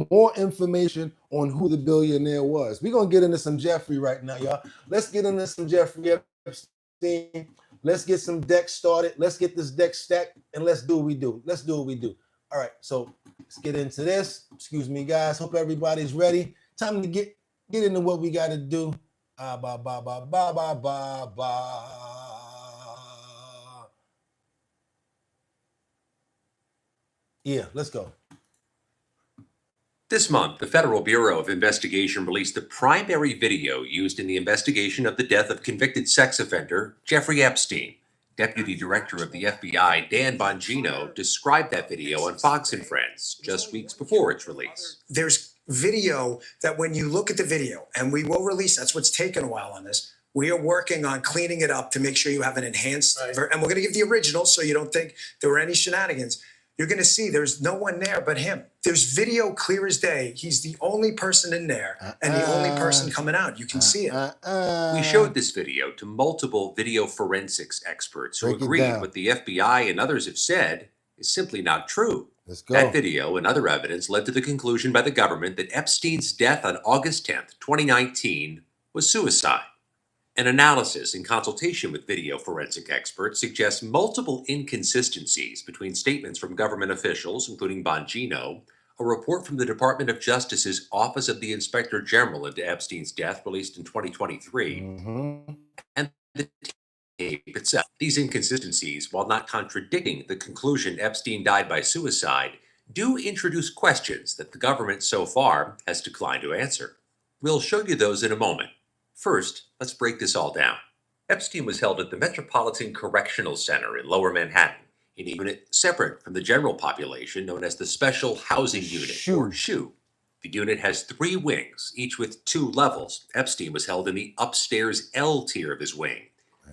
More information on who the billionaire was. We're going to get into some Jeffrey right now, y'all. Let's get into some Jeffrey Epstein. Let's get some decks started. Let's get this deck stacked and let's do what we do. Let's do what we do. All right, so let's get into this. Excuse me, guys. Hope everybody's ready. Time to get into what we got to do. Yeah, let's go. This month, the Federal Bureau of Investigation released the primary video used in the investigation of the death of convicted sex offender Jeffrey Epstein. Deputy Director of the FBI, Dan Bongino, described that video on Fox and Friends just weeks before its release. There's video that when you look at the video, and we will release, that's what's taken a while on this, we are working on cleaning it up to make sure you have an enhanced, and we're going to give the original so you don't think there were any shenanigans. You're going to see there's no one there but him. There's video clear as day. He's the only person in there and the only person coming out. You can see it. We showed this video to multiple video forensics experts who agreed what the FBI and others have said is simply not true. Let's go. That video and other evidence led to the conclusion by the government that Epstein's death on August 10th, 2019 was suicide. An analysis in consultation with video forensic experts suggests multiple inconsistencies between statements from government officials, including Bongino, a report from the Department of Justice's Office of the Inspector General into Epstein's death released in 2023, and the tape itself. These inconsistencies, while not contradicting the conclusion Epstein died by suicide, do introduce questions that the government so far has declined to answer. We'll show you those in a moment. First, let's break this all down. Epstein was held at the Metropolitan Correctional Center in Lower Manhattan, in a unit separate from the general population known as the Special Housing Unit, or SHU. The unit has 3 wings, each with 2 levels. Epstein was held in the upstairs L tier of his wing.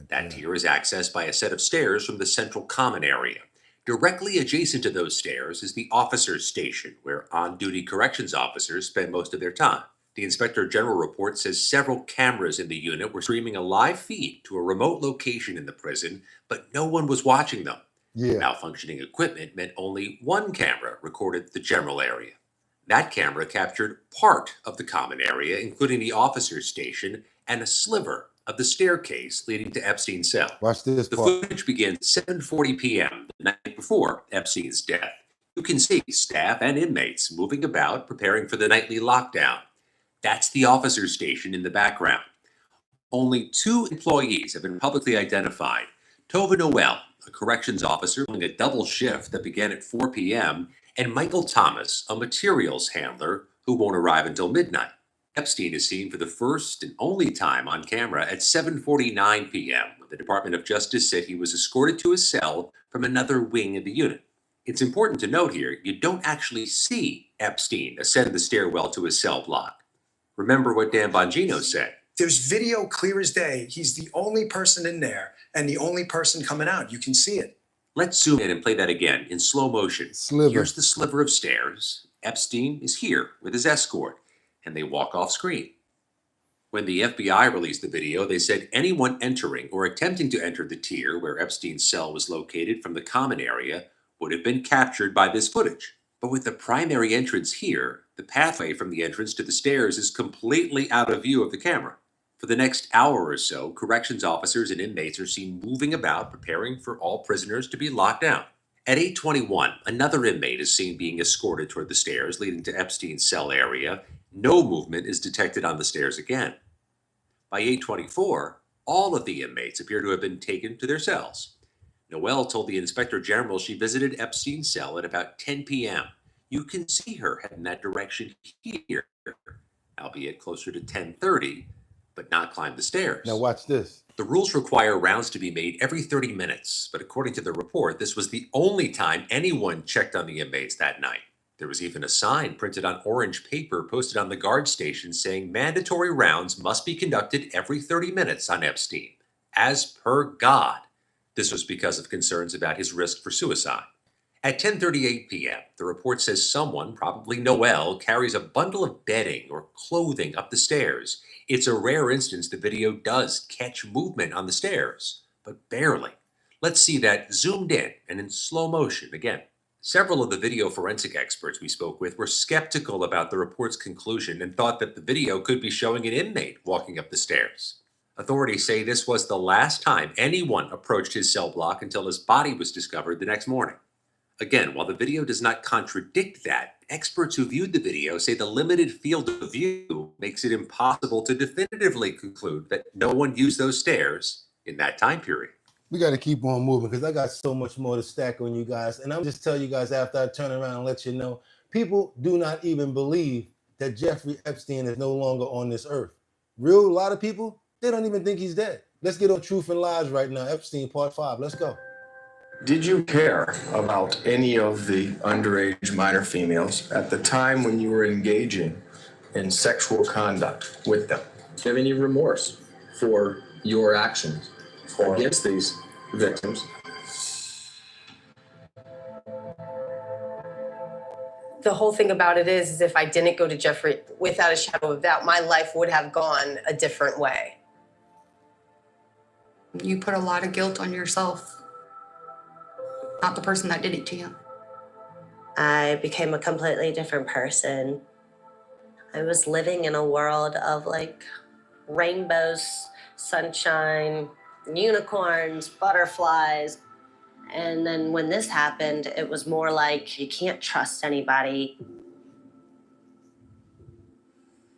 That tier is accessed by a set of stairs from the central common area. Directly adjacent to those stairs is the officers' station, where on-duty corrections officers spend most of their time. The Inspector General report says several cameras in the unit were streaming a live feed to a remote location in the prison, but no one was watching them. Yeah. Malfunctioning equipment meant only one camera recorded the general area. That camera captured part of the common area, including the officer's station and a sliver of the staircase leading to Epstein's cell. Watch this The part. footage begins 7:40 p.m. the night before Epstein's death. You can see staff and inmates moving about, preparing for the nightly lockdown. That's the officer's station in the background. Only 2 employees have been publicly identified. Tova Noel, a corrections officer doing a double shift that began at 4 p.m., and Michael Thomas, a materials handler who won't arrive until midnight. Epstein is seen for the first and only time on camera at 7:49 p.m. when the Department of Justice said he was escorted to his cell from another wing of the unit. It's important to note here, you don't actually see Epstein ascend the stairwell to his cell block. Remember what Dan Bongino said. There's video clear as day. He's the only person in there and the only person coming out. You can see it. Let's zoom in and play that again in slow motion. Sliver. Here's the sliver of stairs. Epstein is here with his escort, and they walk off screen. When the FBI released the video, they said anyone entering or attempting to enter the tier where Epstein's cell was located from the common area would have been captured by this footage. But with the primary entrance here, the pathway from the entrance to the stairs is completely out of view of the camera. For the next hour or so, corrections officers and inmates are seen moving about, preparing for all prisoners to be locked down. At 8:21, another inmate is seen being escorted toward the stairs leading to Epstein's cell area. No movement is detected on the stairs again. By 8:24, all of the inmates appear to have been taken to their cells. Noel told the Inspector General she visited Epstein's cell at about 10 p.m. You can see her head in that direction here, albeit closer to 10:30, but not climb the stairs. Now watch this. The rules require rounds to be made every 30 minutes, but according to the report, this was the only time anyone checked on the inmates that night. There was even a sign printed on orange paper posted on the guard station saying mandatory rounds must be conducted every 30 minutes on Epstein, as per God. This was because of concerns about his risk for suicide. At 10:38 p.m., the report says someone, probably Noel, carries a bundle of bedding or clothing up the stairs. It's a rare instance the video does catch movement on the stairs, but barely. Let's see that zoomed in and in slow motion again. Several of the video forensic experts we spoke with were skeptical about the report's conclusion and thought that the video could be showing an inmate walking up the stairs. Authorities say this was the last time anyone approached his cell block until his body was discovered the next morning. Again, while the video does not contradict that, experts who viewed the video say the limited field of view makes it impossible to definitively conclude that no one used those stairs in that time period. We got to keep on moving because I got so much more to stack on you guys. And I'll just tell you guys after I turn around and let you know, people do not even believe that Jeffrey Epstein is no longer on this earth. A lot of people, they don't even think he's dead. Let's get on Truth and Lies right now. Epstein, part 5. Let's go. Did you care about any of the underage minor females at the time when you were engaging in sexual conduct with them? Do you have any remorse for your actions against these victims? The whole thing about it is if I didn't go to Jeffrey, without a shadow of doubt, my life would have gone a different way. You put a lot of guilt on yourself, not the person that did it to you. I became a completely different person. I was living in a world of like rainbows, sunshine, unicorns, butterflies. And then when this happened, it was more like you can't trust anybody.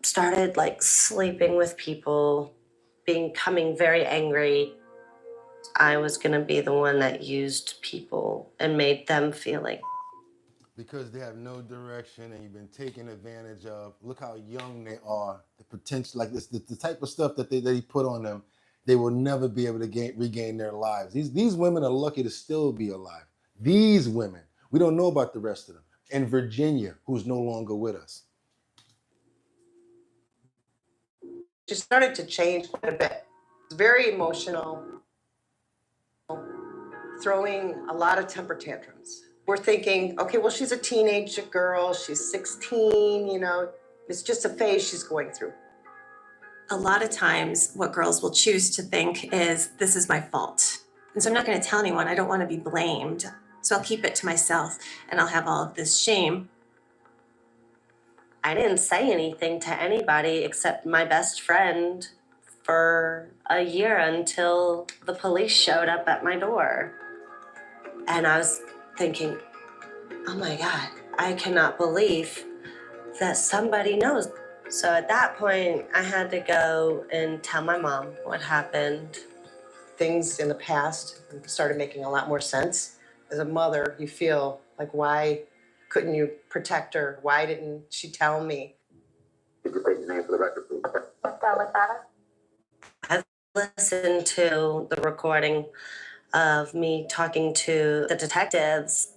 Started like sleeping with people, becoming very angry. I was gonna be the one that used people and made them feel like. Because they have no direction and you've been taken advantage of. Look how young they are. The potential, like this, the type of stuff that they put on them, they will never be able to regain their lives. These women are lucky to still be alive. These women, we don't know about the rest of them. And Virginia, who's no longer with us. She started to change quite a bit. It's very emotional, throwing a lot of temper tantrums. We're thinking, okay, well, she's a teenage girl. She's 16, you know, It's just a phase she's going through. A lot of times what girls will choose to think is, this is my fault. And so I'm not going to tell anyone. I don't want to be blamed. So I'll keep it to myself and I'll have all of this shame. I didn't say anything to anybody except my best friend for a year until the police showed up at my door. And I was thinking, oh my God, I cannot believe that somebody knows. So at that point, I had to go and tell my mom what happened. Things in the past started making a lot more sense. As a mother, you feel like, why couldn't you protect her? Why didn't she tell me? Could you state your name for the record, please? I've listened to the recording of me talking to the detectives.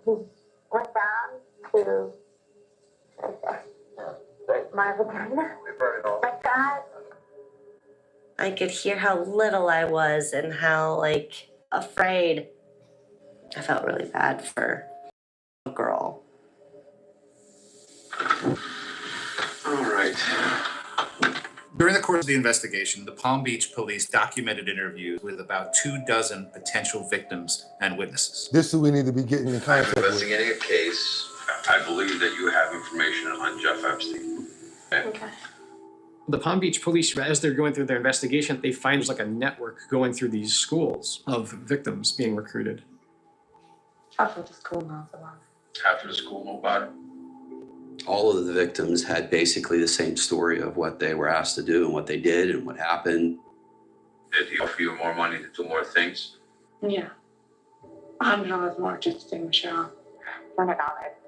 Went down to my vagina. My God. I could hear how little I was and how, afraid. I felt really bad for a girl. All right. During the course of the investigation, the Palm Beach police documented interviews with about 24 potential victims and witnesses. This is who we need to be getting in contact with. Investigating a case. I believe that you have information on Jeff Epstein. Okay. The Palm Beach police, as they're going through their investigation, they find there's like a network going through these schools of victims being recruited. After the school knows about it. After the school knew about it. All of the victims had basically the same story of what they were asked to do and what they did and what happened. Did he offer you more money to do more things? Yeah. $100 more just to take Michelle. $20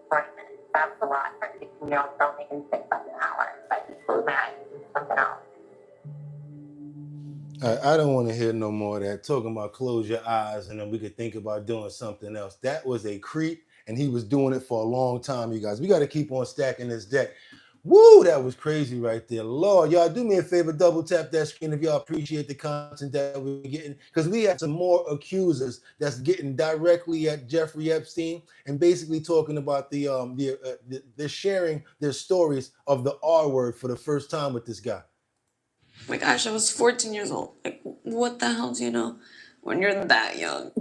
for a minute. That's a lot for people. You don't make him $6 an hour. But people that something else. I don't want to hear no more of that. Talking about close your eyes and then we could think about doing something else. That was a creep and he was doing it for a long time, you guys. We got to keep on stacking this deck. Woo, that was crazy right there. Lord, y'all do me a favor, double tap that screen if y'all appreciate the content that we're getting, because we have some more accusers that's getting directly at Jeffrey Epstein and basically talking about they're sharing their stories of the R word for the first time with this guy. My gosh, I was 14 years old. Like, what the hell do you know when you're that young?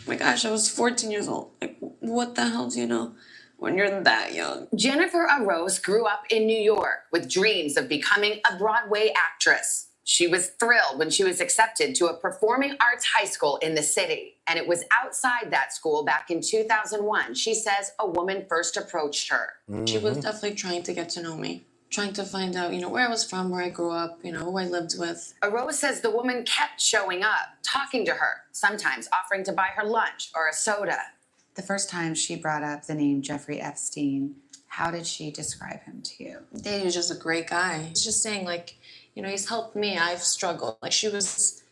My gosh, I was 14 years old. Like, what the hell do you know when you're that young? Jennifer Arose grew up in New York with dreams of becoming a Broadway actress. She was thrilled when she was accepted to a performing arts high school in the city. And it was outside that school back in 2001, she says, a woman first approached her. She was definitely trying to get to know me. Trying to find out, where I was from, where I grew up, who I lived with. Arose says the woman kept showing up, talking to her, sometimes offering to buy her lunch or a soda. The first time she brought up the name Jeffrey Epstein, how did she describe him to you? He was just a great guy. He's just saying, he's helped me. I've struggled. She was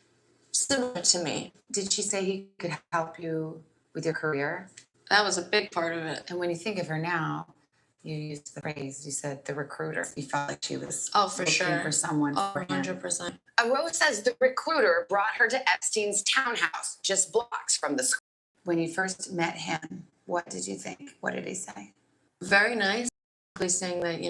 similar to me. Did she say he could help you with your career? That was a big part of it. And when you think of her now, you used the phrase, you said the recruiter. You felt like she was for looking sure. for someone for him. 100%. Arose says the recruiter brought her to Epstein's townhouse, just blocks from the school. When you first met him, what did you think? What did he say? Very nice. He's saying that,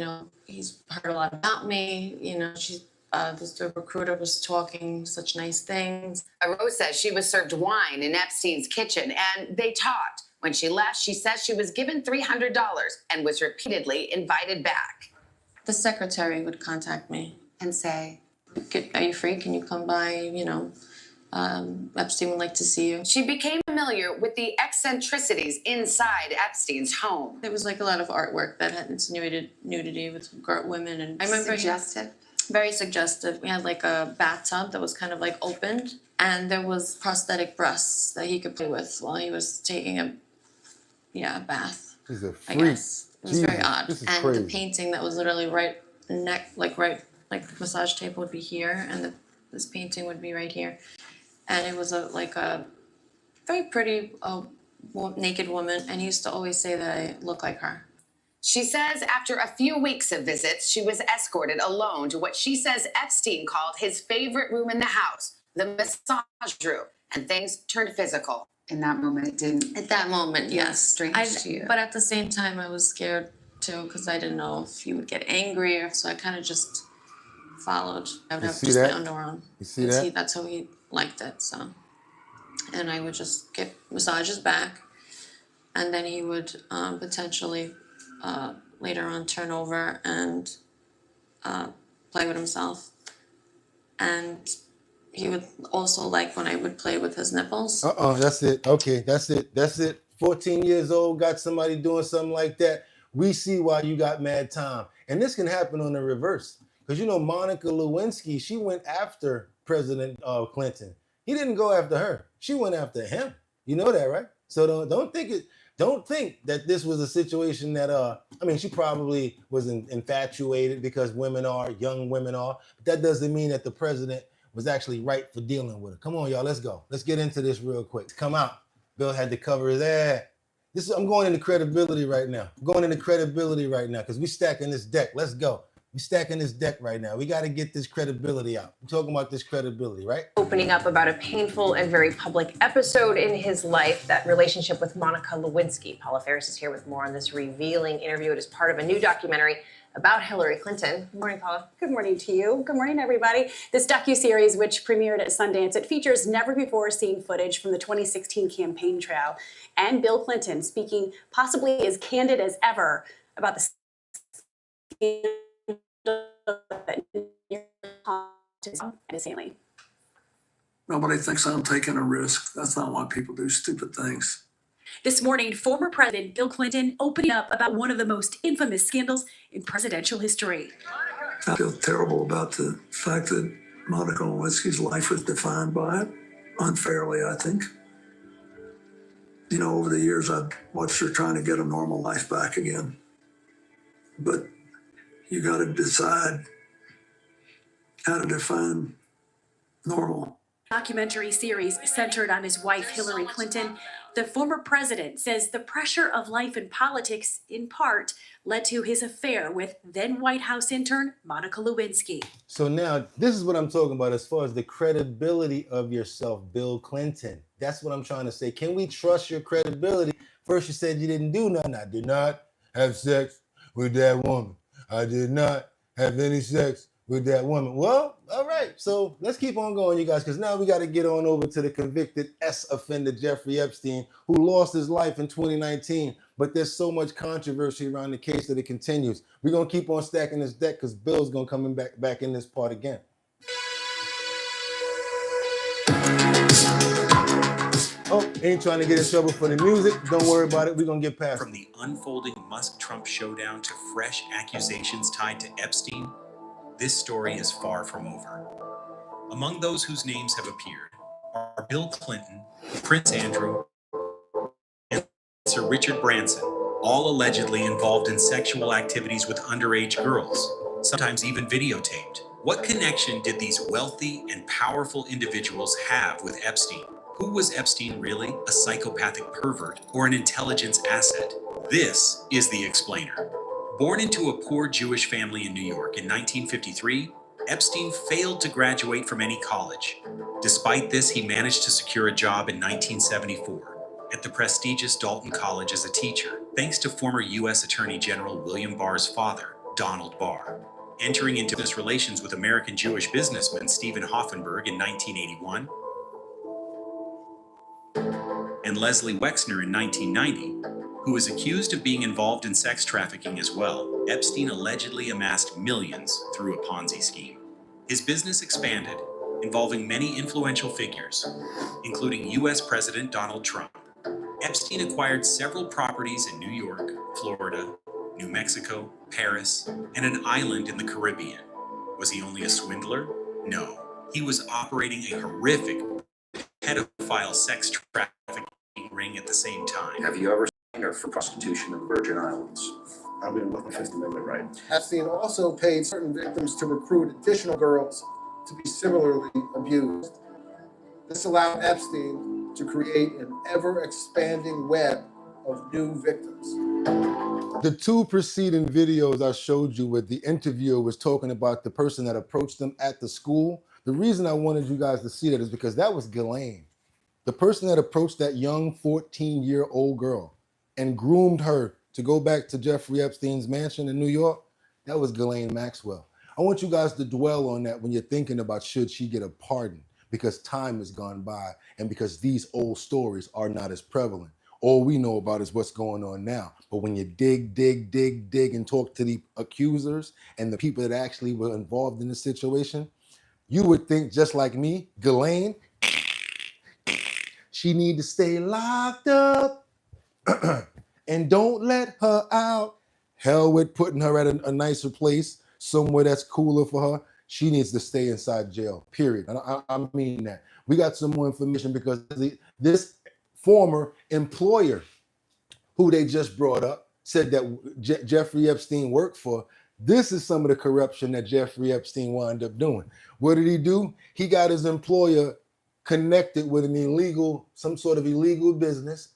he's heard a lot about me. The recruiter was talking such nice things. Arose says she was served wine in Epstein's kitchen and they talked. When she left, she says she was given $300 and was repeatedly invited back. The secretary would contact me and say, are you free? Can you come by? Epstein would like to see you. She became familiar with the eccentricities inside Epstein's home. There was a lot of artwork that had insinuated nudity with women. And I remember suggestive? Very suggestive. We had a bathtub that was kind of opened and there was prosthetic breasts that he could play with while he was taking a bath. She's a freak. I guess. It was very odd. This is And crazy. the painting that was literally right the massage table would be here and this painting would be right here. And it was a very pretty naked woman and he used to always say that I look like her. She says after a few weeks of visits, she was escorted alone to what she says Epstein called his favorite room in the house, the massage room, and things turned physical. in that moment it didn't. At that moment, yes. Strange to you. But at the same time, I was scared too because I didn't know if he would get angry, or so I kind of just followed. I would You have see just that? my underwear on. You see And that? that's how he liked it. So, and I would just massage his back, and then he would potentially later on turn over and play with himself, and he would also like when I would play with his nipples. That's it. Okay, that's it. That's it. 14 years old, got somebody doing something like that. We see why you got mad time. And this can happen on the reverse. Because you know, Monica Lewinsky, she went after President Clinton. He didn't go after her. She went after him. You know that, right? So don't think that this was a situation that I mean, she probably was infatuated because young women are, but that doesn't mean that the president was actually right for dealing with her. Come on, y'all, let's go. Let's get into this real quick. Come out. Bill had to cover his ass. I'm going into credibility right now. I'm going into credibility right now because we stacking this deck. Let's go. We stacking this deck right now. We got to get this credibility out. We're talking about this credibility, right? Opening up about a painful and very public episode in his life, that relationship with Monica Lewinsky. Paula Ferris is here with more on this revealing interview. It is part of a new documentary about Hillary Clinton. Good morning, Paula. Good morning to you. Good morning, everybody. This docuseries, which premiered at Sundance, it features never-before-seen footage from the 2016 campaign trail and Bill Clinton speaking possibly as candid as ever about the scandal that and his family. Nobody thinks I'm taking a risk. That's not why people do stupid things. This morning, former President Bill Clinton opening up about one of the most infamous scandals in presidential history. I feel terrible about the fact that Monica Lewinsky's life was defined by it, unfairly, I think. You know, over the years, I've watched her trying to get a normal life back again. But you got to decide how to define normal. Documentary series centered on his wife, Hillary Clinton. The former president says the pressure of life and politics, in part, led to his affair with then White House intern Monica Lewinsky. So now, this is what I'm talking about as far as the credibility of yourself, Bill Clinton. That's what I'm trying to say. Can we trust your credibility? First, you said you didn't do nothing. I did not have sex with that woman. I did not have any sex with that woman. Well, all right. So let's keep on going, you guys, because now we got to get on over to the convicted offender, Jeffrey Epstein, who lost his life in 2019. But there's so much controversy around the case that it continues. We're going to keep on stacking this deck because Bill's going to come back in this part again. Oh, ain't trying to get in trouble for the music. Don't worry about it. We're going to get past it. From the unfolding Musk-Trump showdown to fresh accusations tied to Epstein, this story is far from over. Among those whose names have appeared are Bill Clinton, Prince Andrew, and Sir Richard Branson, all allegedly involved in sexual activities with underage girls, sometimes even videotaped. What connection did these wealthy and powerful individuals have with Epstein? Who was Epstein really? A psychopathic pervert or an intelligence asset? This is The Explainer. Born into a poor Jewish family in New York in 1953, Epstein failed to graduate from any college. Despite this, he managed to secure a job in 1974 at the prestigious Dalton College as a teacher, thanks to former U.S. Attorney General William Barr's father, Donald Barr. Entering into business relations with American Jewish businessman Stephen Hoffenberg in 1981, and Leslie Wexner in 1990, who was accused of being involved in sex trafficking as well, Epstein allegedly amassed millions through a Ponzi scheme. His business expanded, involving many influential figures, including U.S. President Donald Trump. Epstein acquired several properties in New York, Florida, New Mexico, Paris, and an island in the Caribbean. Was he only a swindler? No. He was operating a horrific pedophile sex trafficking ring at the same time. Have you ever seen her for prostitution in the Virgin Islands? I've been with the Fifth Amendment right. Epstein also paid certain victims to recruit additional girls to be similarly abused. This allowed Epstein to create an ever-expanding web of new victims. The two preceding videos I showed you where the interviewer was talking about the person that approached them at the school, the reason I wanted you guys to see that is because that was Ghislaine. The person that approached that young 14-year-old girl and groomed her to go back to Jeffrey Epstein's mansion in New York, that was Ghislaine Maxwell. I want you guys to dwell on that when you're thinking about should she get a pardon, because time has gone by and because these old stories are not as prevalent. All we know about is what's going on now. But when you dig and talk to the accusers and the people that actually were involved in the situation, you would think just like me, Ghislaine, she need to stay locked up and don't let her out. Hell with putting her at a nicer place, somewhere that's cooler for her. She needs to stay inside jail, period. And I mean that. We got some more information because this former employer who they just brought up said that Jeffrey Epstein worked for. This is some of the corruption that Jeffrey Epstein wound up doing. What did he do? He got his employer connected with some sort of illegal business.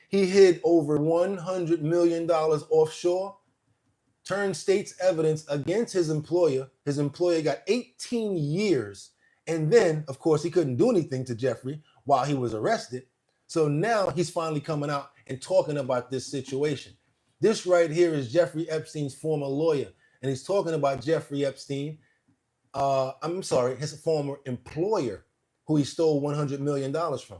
He hid over $100 million offshore, turned state's evidence against his employer. His employer got 18 years. And then, of course, he couldn't do anything to Jeffrey while he was arrested. So now he's finally coming out and talking about this situation. This right here is Jeffrey Epstein's former lawyer. And he's talking about Jeffrey Epstein, his former employer, who he stole $100 million from.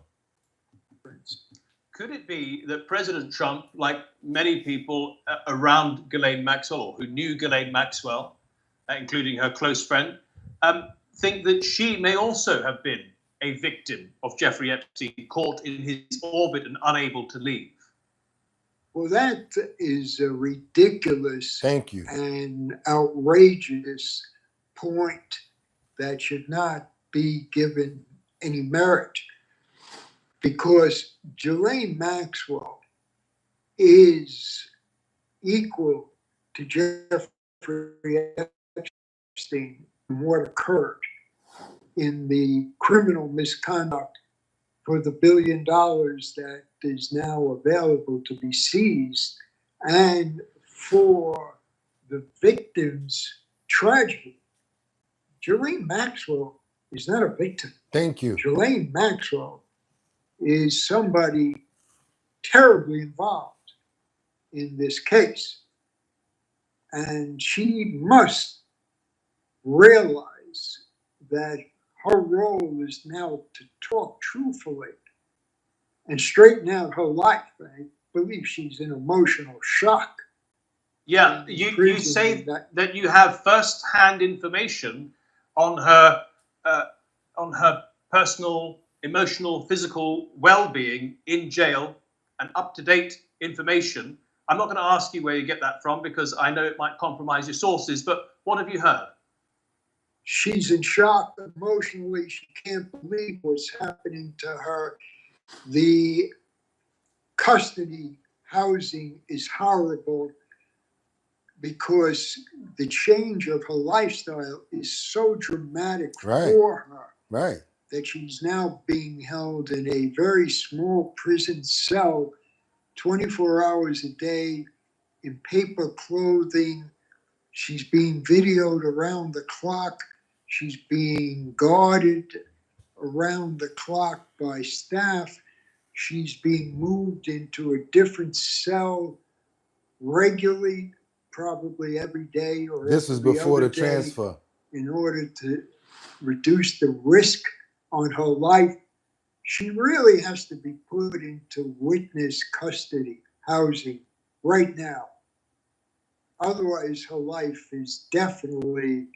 Could it be that President Trump, like many people around Ghislaine Maxwell, who knew Ghislaine Maxwell, including her close friend, think that she may also have been a victim of Jeffrey Epstein, caught in his orbit and unable to leave? Well, that is a ridiculous Thank you. and outrageous point that should not be given any merit, because Ghislaine Maxwell is equal to Jeffrey Epstein in what occurred in the criminal misconduct for the $1 billion that is now available to be seized, and for the victim's tragedy. Ghislaine Maxwell is not a victim. Thank you. Ghislaine Maxwell is somebody terribly involved in this case. And she must realize that her role is now to talk truthfully and straighten out her life. I believe she's in emotional shock. Yeah, you say that you have first-hand information on her personal, emotional, physical well-being in jail, and up-to-date information. I'm not going to ask you where you get that from because I know it might compromise your sources, but what have you heard? She's in shock emotionally. She can't believe what's happening to her. The custody housing is horrible because the change of her lifestyle is so dramatic for her that she's now being held in a very small prison cell 24 hours a day in paper clothing. She's being videoed around the clock. She's being guarded around the clock by staff. She's being moved into a different cell regularly, probably every day or This is every before other the day, transfer. in order to reduce the risk on her life. She really has to be put into witness custody housing right now. Otherwise, her life is definitely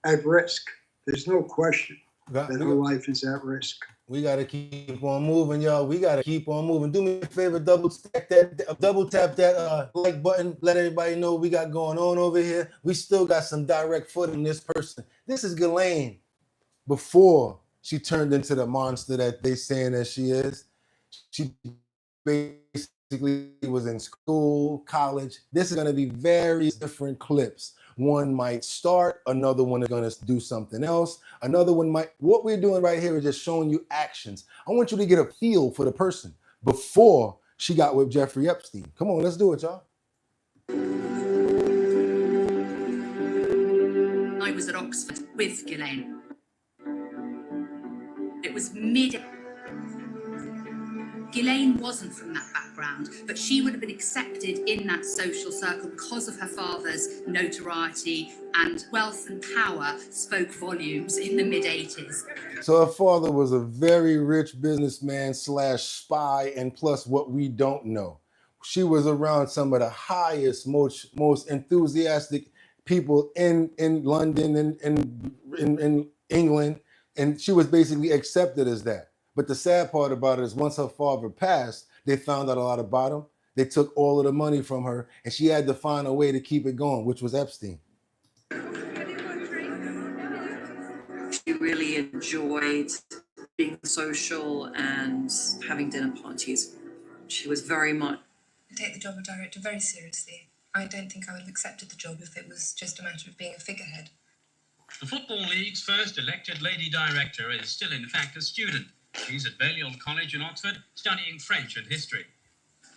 at risk. There's no question that her life is at risk. We got to keep on moving, y'all. We got to keep on moving. Do me a favor, double tap that like button. Let everybody know what we got going on over here. We still got some direct foot in this person. This is Ghislaine before she turned into the monster that they saying that she is. She basically was in school, college. This is going to be very different clips. One might start, another one is going to do something else. Another one might, what we're doing right here is just showing you actions. I want you to get a feel for the person before she got with Jeffrey Epstein. Come on, let's do it, y'all. I was at Oxford with Ghislaine. It was mid. Ghislaine wasn't from that background, but she would have been accepted in that social circle because of her father's notoriety, and wealth and power spoke volumes in the mid-80s. So her father was a very rich businessman / spy, and plus what we don't know. She was around some of the highest, most enthusiastic people in London and in England, and she was basically accepted as that. But the sad part about it is once her father passed, they found out a lot about him. They took all of the money from her, and she had to find a way to keep it going, which was Epstein. She really enjoyed being social and having dinner parties. She was very much... I take the job of director very seriously. I don't think I would have accepted the job if it was just a matter of being a figurehead. The Football League's first elected lady director is still in fact a student. She's at Balliol College in Oxford studying French and history.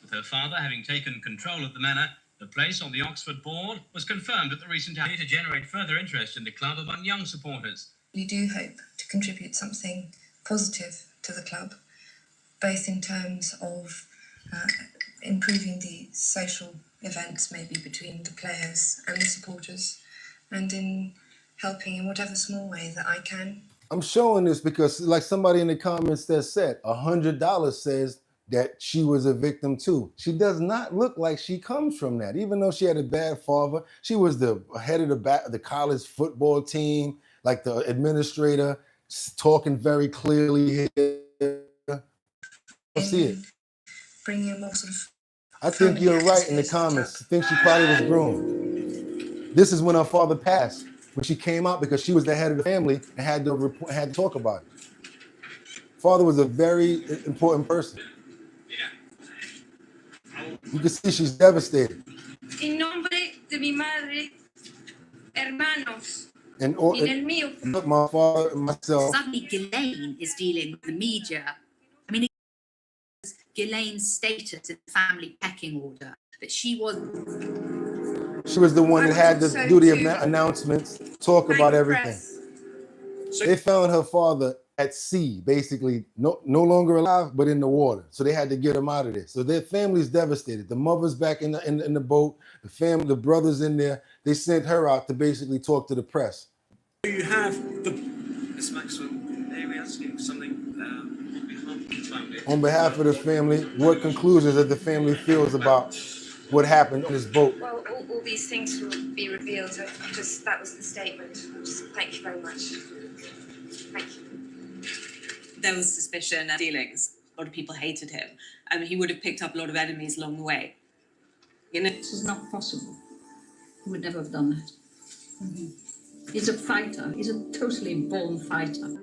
With her father having taken control of the manor, the place on the Oxford board was confirmed at the recent time to generate further interest in the club among young supporters. We do hope to contribute something positive to the club, both in terms of improving the social events maybe between the players and the supporters, and in helping in whatever small way that I can. I'm showing this because, like somebody in the comments that said, $100 says that she was a victim too. She does not look like she comes from that. Even though she had a bad father, she was the head of the college football team, like the administrator, talking very clearly here. I see it. Bringing a more sort of... I think you're right in the comments. I think she probably was groomed. This is when her father passed, when she came out, because she was the head of the family and had to talk about it. Father was a very important person. You can see she's devastated. En nombre de mi madre, hermanos, And el mío. my father and myself. Suddenly, Ghislaine is dealing with the media. I mean, it's Ghislaine's status in the family pecking order, but she was the one that had to do the announcements, talk about everything. They found her father at sea, basically no longer alive, but in the water. So they had to get him out of there. So their family's devastated. The mother's back in the boat. The brothers in there. They sent her out to basically talk to the press. You have the Miss Maxwell. May we ask you something on behalf of the family? On behalf of the family, what conclusions that the family feels about what happened on this boat? Well, all these things will be revealed. That was the statement. Thank you very much. Thank you. There was suspicion and dealings. A lot of people hated him. He would have picked up a lot of enemies along the way. You know, this is not possible. He would never have done that. He's a fighter. He's a totally born fighter.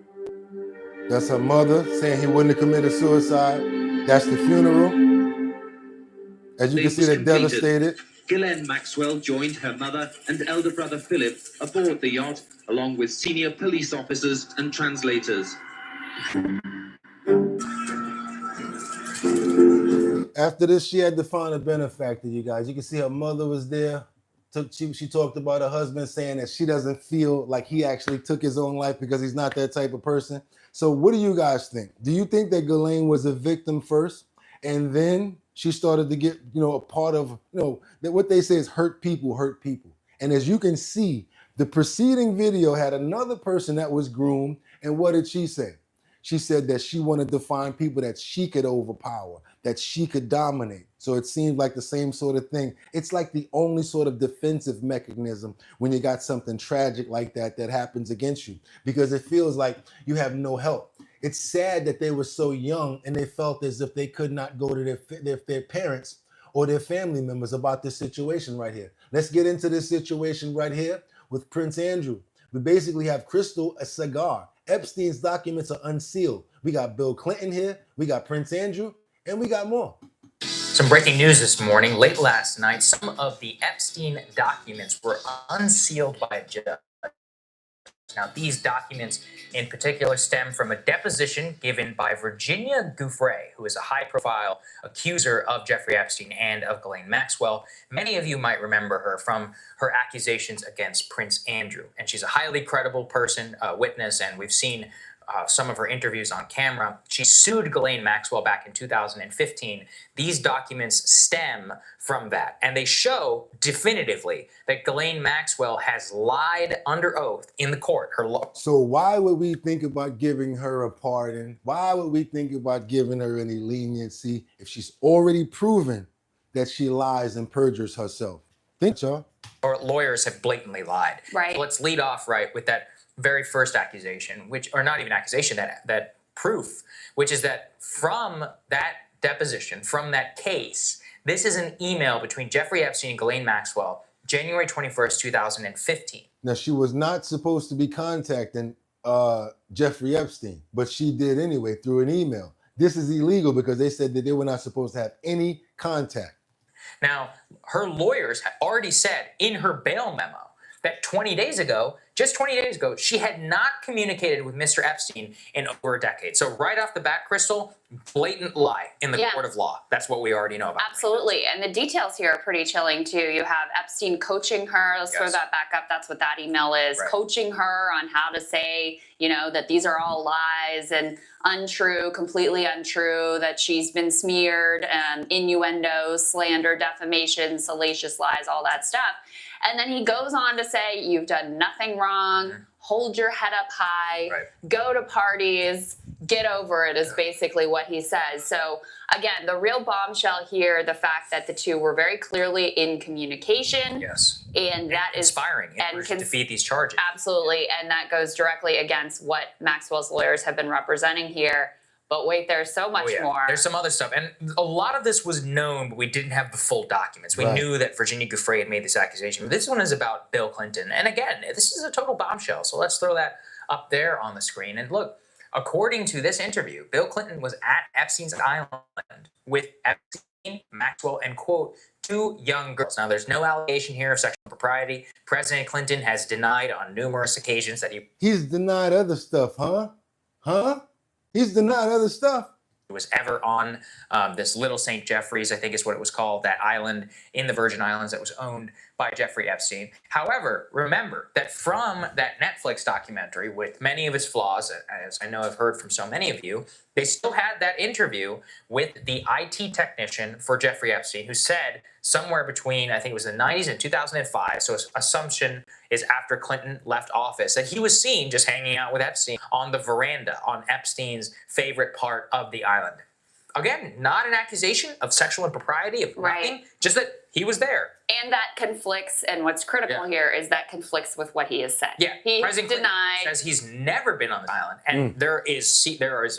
That's her mother saying he wouldn't have committed suicide. That's the funeral. As you can see, they're devastated. Ghislaine Maxwell joined her mother and elder brother Philip aboard the yacht, along with senior police officers and translators. After this, she had to find a benefactor, you guys. You can see her mother was there. She talked about her husband saying that she doesn't feel like he actually took his own life because he's not that type of person. So what do you guys think? Do you think that Ghislaine was a victim first, and then she started to get, a part of, that what they say is hurt people hurt people. And as you can see, the preceding video had another person that was groomed. And what did she say? She said that she wanted to find people that she could overpower, that she could dominate. So it seemed like the same sort of thing. It's like the only sort of defensive mechanism when you got something tragic like that happens against you, because it feels like you have no help. It's sad that they were so young and they felt as if they could not go to their parents or their family members about this situation right here. Let's get into this situation right here with Prince Andrew. We basically have Crystal, a cigar. Epstein's documents are unsealed. We got Bill Clinton here, we got Prince Andrew, and we got more. Some breaking news this morning. Late last night, some of the Epstein documents were unsealed by a judge. Now, these documents in particular stem from a deposition given by Virginia Giuffre, who is a high-profile accuser of Jeffrey Epstein and of Ghislaine Maxwell. Many of you might remember her from her accusations against Prince Andrew, and she's a highly credible person, witness, and we've seen some of her interviews on camera. She sued Ghislaine Maxwell back in 2015. These documents stem from that, and they show definitively that Ghislaine Maxwell has lied under oath in the court. So why would we think about giving her a pardon? Why would we think about giving her any leniency if she's already proven that she lies and perjures herself? Think, y'all. Or lawyers have blatantly lied. Right. So let's lead off with that very first accusation, or not even accusation, that proof, which is that from that deposition, from that case, this is an email between Jeffrey Epstein and Ghislaine Maxwell, January 21st, 2015. Now, she was not supposed to be contacting Jeffrey Epstein, but she did anyway through an email. This is illegal because they said that they were not supposed to have any contact. Now, her lawyers had already said in her bail memo that 20 days ago, just 20 days ago, she had not communicated with Mr. Epstein in over a decade. So right off the bat, Crystal, blatant lie in the court of law. That's what we already know about. Absolutely. And the details here are pretty chilling too. You have Epstein coaching her. Let's throw that back up. That's what that email is. Right. Coaching her on how to say, you know, that these are all lies and untrue, completely untrue, that she's been smeared, innuendo, slander, defamation, salacious lies, all that stuff. And then he goes on to say, you've done nothing wrong, hold your head up high, go to parties, get over it is basically what he says. So again, the real bombshell here, the fact that the two were very clearly in communication. Yes. And that is inspiring to defeat these charges. Absolutely. And that goes directly against what Maxwell's lawyers have been representing here. But wait, there's so much more. There's some other stuff. And a lot of this was known, but we didn't have the full documents. We knew that Virginia Giuffre had made this accusation. But this one is about Bill Clinton. And again, this is a total bombshell. So let's throw that up there on the screen. And look, according to this interview, Bill Clinton was at Epstein's Island with Epstein, Maxwell, and, quote, 2 young girls. Now, there's no allegation here of sexual impropriety. President Clinton has denied on numerous occasions that He's denied other stuff, huh? Huh? He's denied other stuff. Was ever on this Little St. Jeffrey's, I think is what it was called, that island in the Virgin Islands that was owned by Jeffrey Epstein. However, remember that from that Netflix documentary, with many of its flaws, as I know I've heard from so many of you, they still had that interview with the IT technician for Jeffrey Epstein, who said somewhere between, I think it was the 90s and 2005, so assumption is after Clinton left office, that he was seen just hanging out with Epstein on the veranda on Epstein's favorite part of the island. Again, not an accusation of sexual impropriety, of nothing, just that he was there. And that conflicts, and what's critical here is that conflicts with what he has said. Yeah, he President denied. Clinton says he's never been on the island, and there is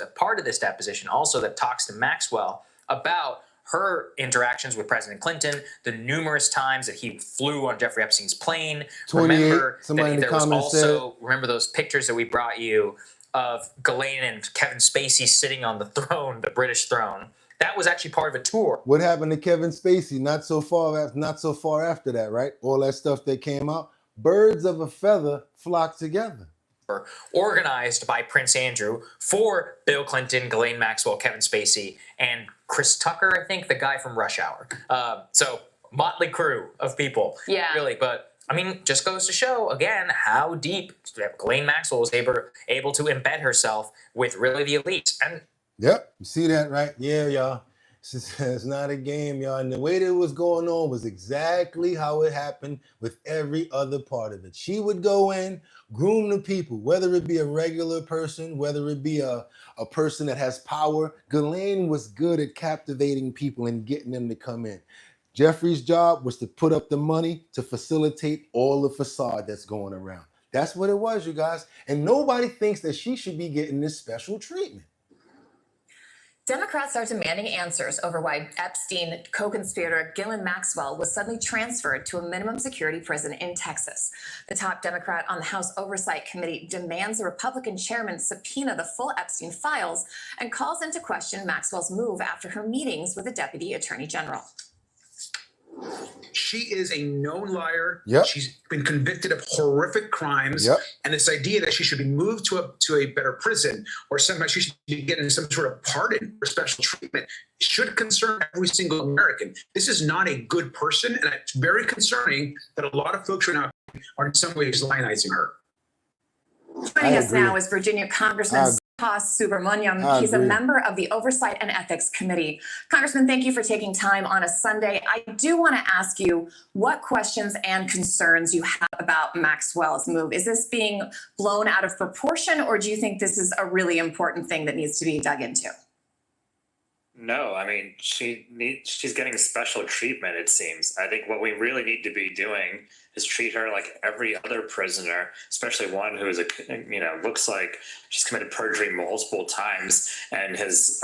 a part of this deposition also that talks to Maxwell about her interactions with President Clinton, the numerous times that he flew on Jeffrey Epstein's plane. Remember somebody in the there was comments also, said, remember those pictures that we brought you of Ghislaine and Kevin Spacey sitting on the throne, the British throne. That was actually part of a tour. What happened to Kevin Spacey? Not so far after that, right? All that stuff that came out. Birds of a feather flock together. Organized by Prince Andrew for Bill Clinton, Ghislaine Maxwell, Kevin Spacey, and Chris Tucker, I think, the guy from Rush Hour. So motley crew of people, really. But I mean, just goes to show again how deep Ghislaine Maxwell was able to embed herself with really the elites. And yep, you see that, right? Yeah, y'all. It's not a game, y'all. And the way that it was going on was exactly how it happened with every other part of it. She would go in, groom the people, whether it be a regular person, whether it be a person that has power. Ghislaine was good at captivating people and getting them to come in. Jeffrey's job was to put up the money to facilitate all the facade that's going around. That's what it was, you guys. And nobody thinks that she should be getting this special treatment. Democrats are demanding answers over why Epstein co-conspirator Ghislaine Maxwell was suddenly transferred to a minimum security prison in Texas. The top Democrat on the House Oversight Committee demands the Republican chairman subpoena the full Epstein files and calls into question Maxwell's move after her meetings with the deputy attorney general. She is a known liar. Yep. She's been convicted of horrific crimes. Yep. And this idea that she should be moved to a better prison or somehow she should be getting some sort of pardon or special treatment should concern every single American. This is not a good person, and it's very concerning that a lot of folks right now are in some ways lionizing her. Joining us now is Virginia Congressman Haas Subramaniam. He's a member of the Oversight and Ethics Committee. Congressman, thank you for taking time on a Sunday. I do want to ask you what questions and concerns you have about Maxwell's move. Is this being blown out of proportion, or do you think this is a really important thing that needs to be dug into? No, I mean, she's getting special treatment, it seems. I think what we really need to be doing is treat her like every other prisoner, especially one who is looks like she's committed perjury multiple times and has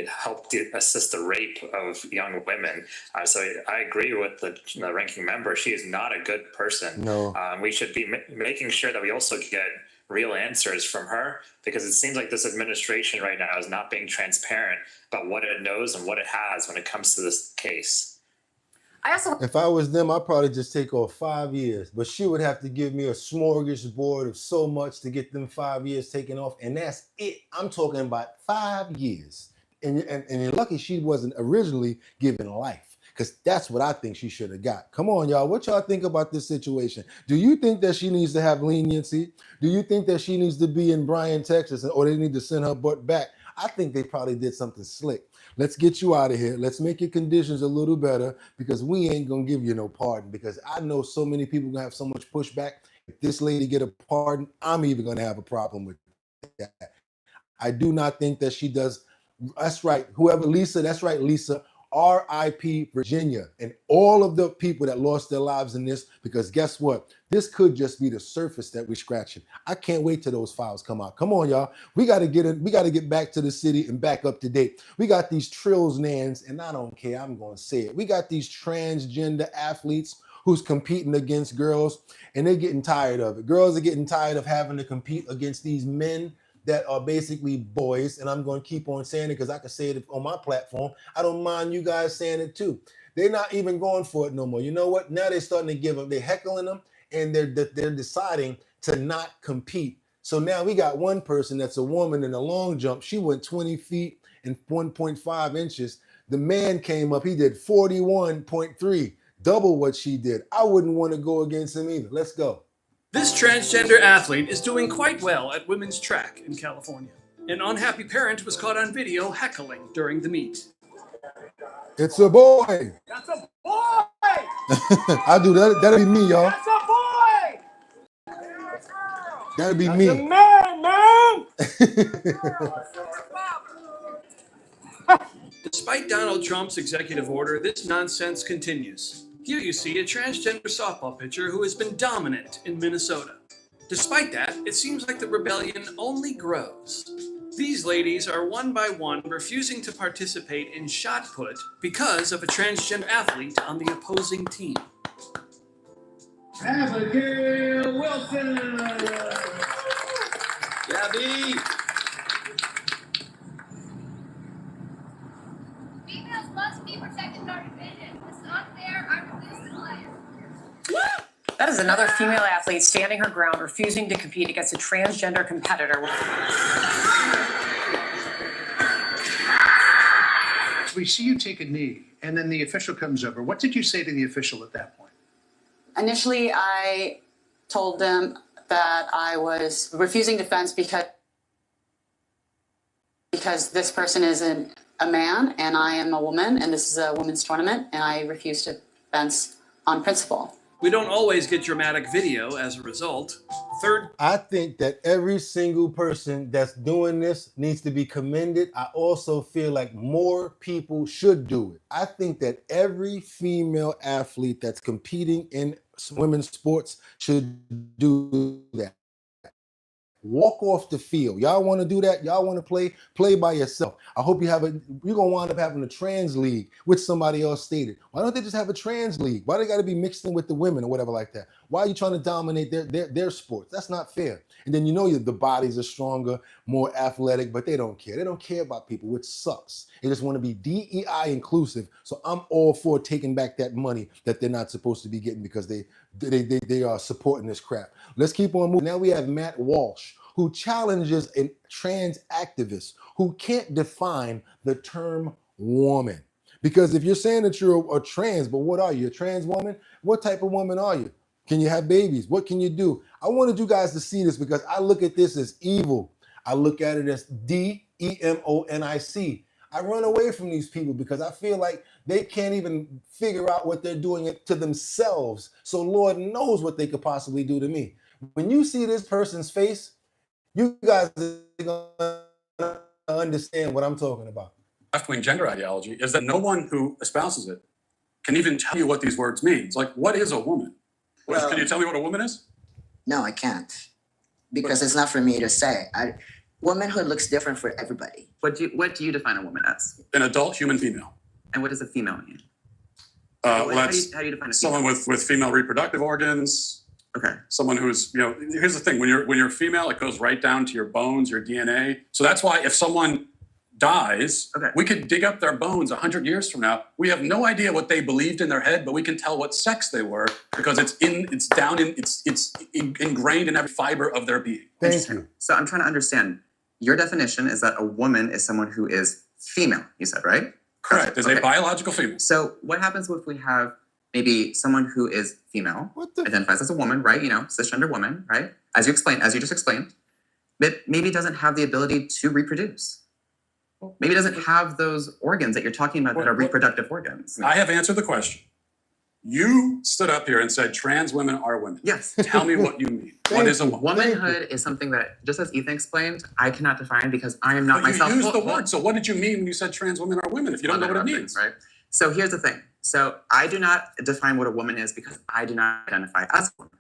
helped assist the rape of young women. So I agree with the ranking member. She is not a good person. No. We should be making sure that we also get real answers from her, because it seems like this administration right now is not being transparent about what it knows and what it has when it comes to this case. If I was them, I'd probably just take off 5 years, but she would have to give me a smorgasbord of so much to get them 5 years taken off, and that's it. I'm talking about 5 years. And you're lucky she wasn't originally given life, because that's what I think she should have got. Come on, y'all. What y'all think about this situation? Do you think that she needs to have leniency? Do you think that she needs to be in Bryan, Texas, or they need to send her butt back? I think they probably did something slick. Let's get you out of here. Let's make your conditions a little better, because we ain't going to give you no pardon, because I know so many people going to have so much pushback. If this lady get a pardon, I'm even going to have a problem with that. I do not think that she does. That's right. Whoever, Lisa, that's right, Lisa. R.I.P. Virginia and all of the people that lost their lives in this, because guess what? This could just be the surface that we're scratching. I can't wait till those files come out. Come on, y'all. We got to get it. We got to get back to the city and back up to date. We got these trills nans, and I don't care. I'm going to say it. We got these transgender athletes who's competing against girls, and they're getting tired of it. Girls are getting tired of having to compete against these men that are basically boys, and I'm going to keep on saying it because I can say it on my platform. I don't mind you guys saying it too. They're not even going for it no more. You know what? Now they're starting to give them. They're heckling them, and they're deciding to not compete. So now we got one person that's a woman in a long jump. She went 20 feet and 1.5 inches. The man came up. He did 41.3, double what she did. I wouldn't want to go against him either. Let's go. This transgender athlete is doing quite well at women's track in California. An unhappy parent was caught on video heckling during the meet. It's a boy. That's a boy! I do that. That'll be me, y'all. That's a boy! That'll be That's me. a man! Despite Donald Trump's executive order, this nonsense continues. Here you see a transgender softball pitcher who has been dominant in Minnesota. Despite that, it seems like the rebellion only grows. These ladies are one by one refusing to participate in shot put because of a transgender athlete on the opposing team. Abigail Wilson! Gabby! Females must be protected in our division. It's not fair. I refuse to play. That is another female athlete standing her ground, refusing to compete against a transgender competitor. We see you take a knee, and then the official comes over. What did you say to the official at that point? Initially, I told them that I was refusing defense because this person is a man and I am a woman, and this is a women's tournament, and I refuse to defense on principle. We don't always get dramatic video as a result. I think that every single person that's doing this needs to be commended. I also feel like more people should do it. I think that every female athlete that's competing in women's sports should do that. Walk off the field. Y'all want to do that? Y'all want to play by yourself. I hope you're going to wind up having a trans league, which somebody else stated. Why don't they just have a trans league? Why they got to be mixed in with the women or whatever like that? Why are you trying to dominate their sports? That's not fair. And then the bodies are stronger, more athletic, but they don't care. They don't care about people, which sucks. They just want to be DEI inclusive. So I'm all for taking back that money that they're not supposed to be getting because they are supporting this crap. Let's keep on moving. Now we have Matt Walsh, who challenges a trans activist who can't define the term woman. Because if you're saying that you're a trans, but what are you? A trans woman? What type of woman are you? Can you have babies? What can you do? I wanted you guys to see this because I look at this as evil. I look at it as demonic. I run away from these people because I feel like they can't even figure out what they're doing to themselves. So Lord knows what they could possibly do to me. When you see this person's face, you guys are going to understand what I'm talking about. Left-wing gender ideology is that no one who espouses it can even tell you what these words mean. It's like, what is a woman? Well, can you tell me what a woman is? No, I can't. Because it's not for me to say. Womanhood looks different for everybody. What do you define a woman as? An adult human female. And what does a female mean? Well, how that's do you define a female? someone with female reproductive organs. Okay. Someone who's, here's the thing, when you're female, it goes right down to your bones, your DNA. So that's why if someone dies, we could dig up their bones 100 years from now. We have no idea what they believed in their head, but we can tell what sex they were because it's ingrained in every fiber of their being. Thank you. So I'm trying to understand. Your definition is that a woman is someone who is female, you said, right? Correct. Is a biological female. So what happens if we have maybe someone who is female, identifies as a woman, right? Cisgender woman, right? As you just explained, but maybe doesn't have the ability to reproduce. Maybe doesn't have those organs that you're talking about that are reproductive organs. I have answered the question. You stood up here and said trans women are women. Yes. Tell me what you mean. What is a woman? Womanhood is something that, just as Ethan explained, I cannot define because I am not myself. You used the word. So what did you mean when you said trans women are women if you don't know what it means? Right. So here's the thing. So I do not define what a woman is because I do not identify as a woman.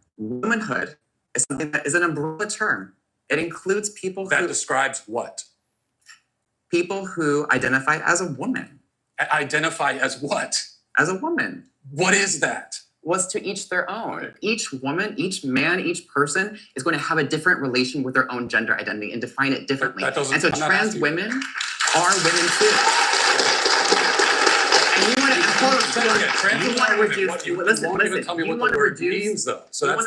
Womanhood is something that is an umbrella term. It includes people that describes what? People who identify as a woman. Identify as what? As a woman. What is that? Was to each their own. Each woman, each man, each person is going to have a different relation with their own gender identity and define it differently. And so trans women are women too. And you want to reduce, listen, you want to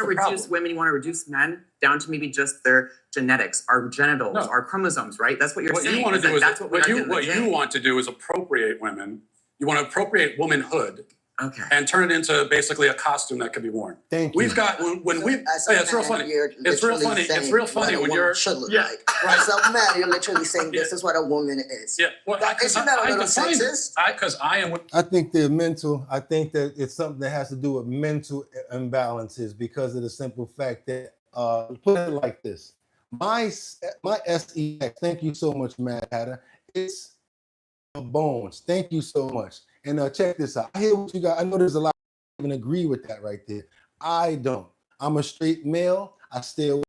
reduce women, you want to reduce men down to maybe just their genetics, our genitals, our chromosomes, right? That's what you're saying. What you want to do is appropriate women. You want to appropriate womanhood. Okay. And turn it into basically a costume that can be worn. Thank you. We've got it's real funny. It's real funny. It's real funny when you're should look like. Right. As a man, you're literally saying this is what a woman is. Yeah. Well, isn't that a little sexist? I think they're mental. I think that it's something that has to do with mental imbalances because of the simple fact that put it like this. My SEX, thank you so much, Mad Hatter. It's bones. Thank you so much. And check this out. I hear what you got. I know there's a lot of people agree with that right there. I don't. I'm a straight male. I stay away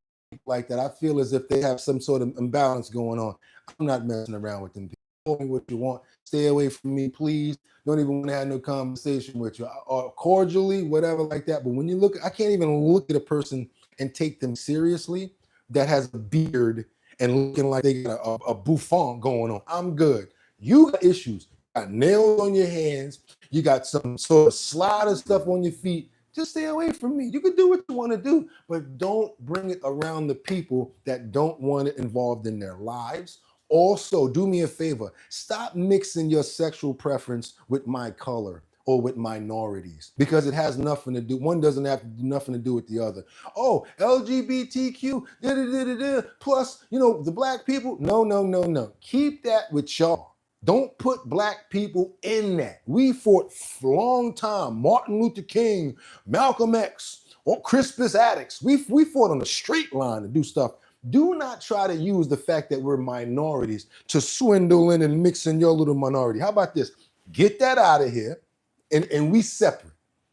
like that. I feel as if they have some sort of imbalance going on. I'm not messing around with them. Tell me what you want. Stay away from me, please. Don't even want to have no conversation with you. Or cordially, whatever like that. But when you look, I can't even look at a person and take them seriously that has a beard and looking like they got a bouffant going on. I'm good. You got issues. Got nails on your hands, you got some sort of slider stuff on your feet, just stay away from me. You can do what you want to do, but don't bring it around the people that don't want it involved in their lives. Also, do me a favor, stop mixing your sexual preference with my color or with minorities because it has nothing to do. One doesn't have nothing to do with the other. Oh, LGBTQ, plus, the black people. No. Keep that with y'all. Don't put black people in that. We fought for a long time. Martin Luther King, Malcolm X, or Crispus Attucks. We fought on a straight line to do stuff. Do not try to use the fact that we're minorities to swindle in and mix in your little minority. How about this? Get that out of here and we separate.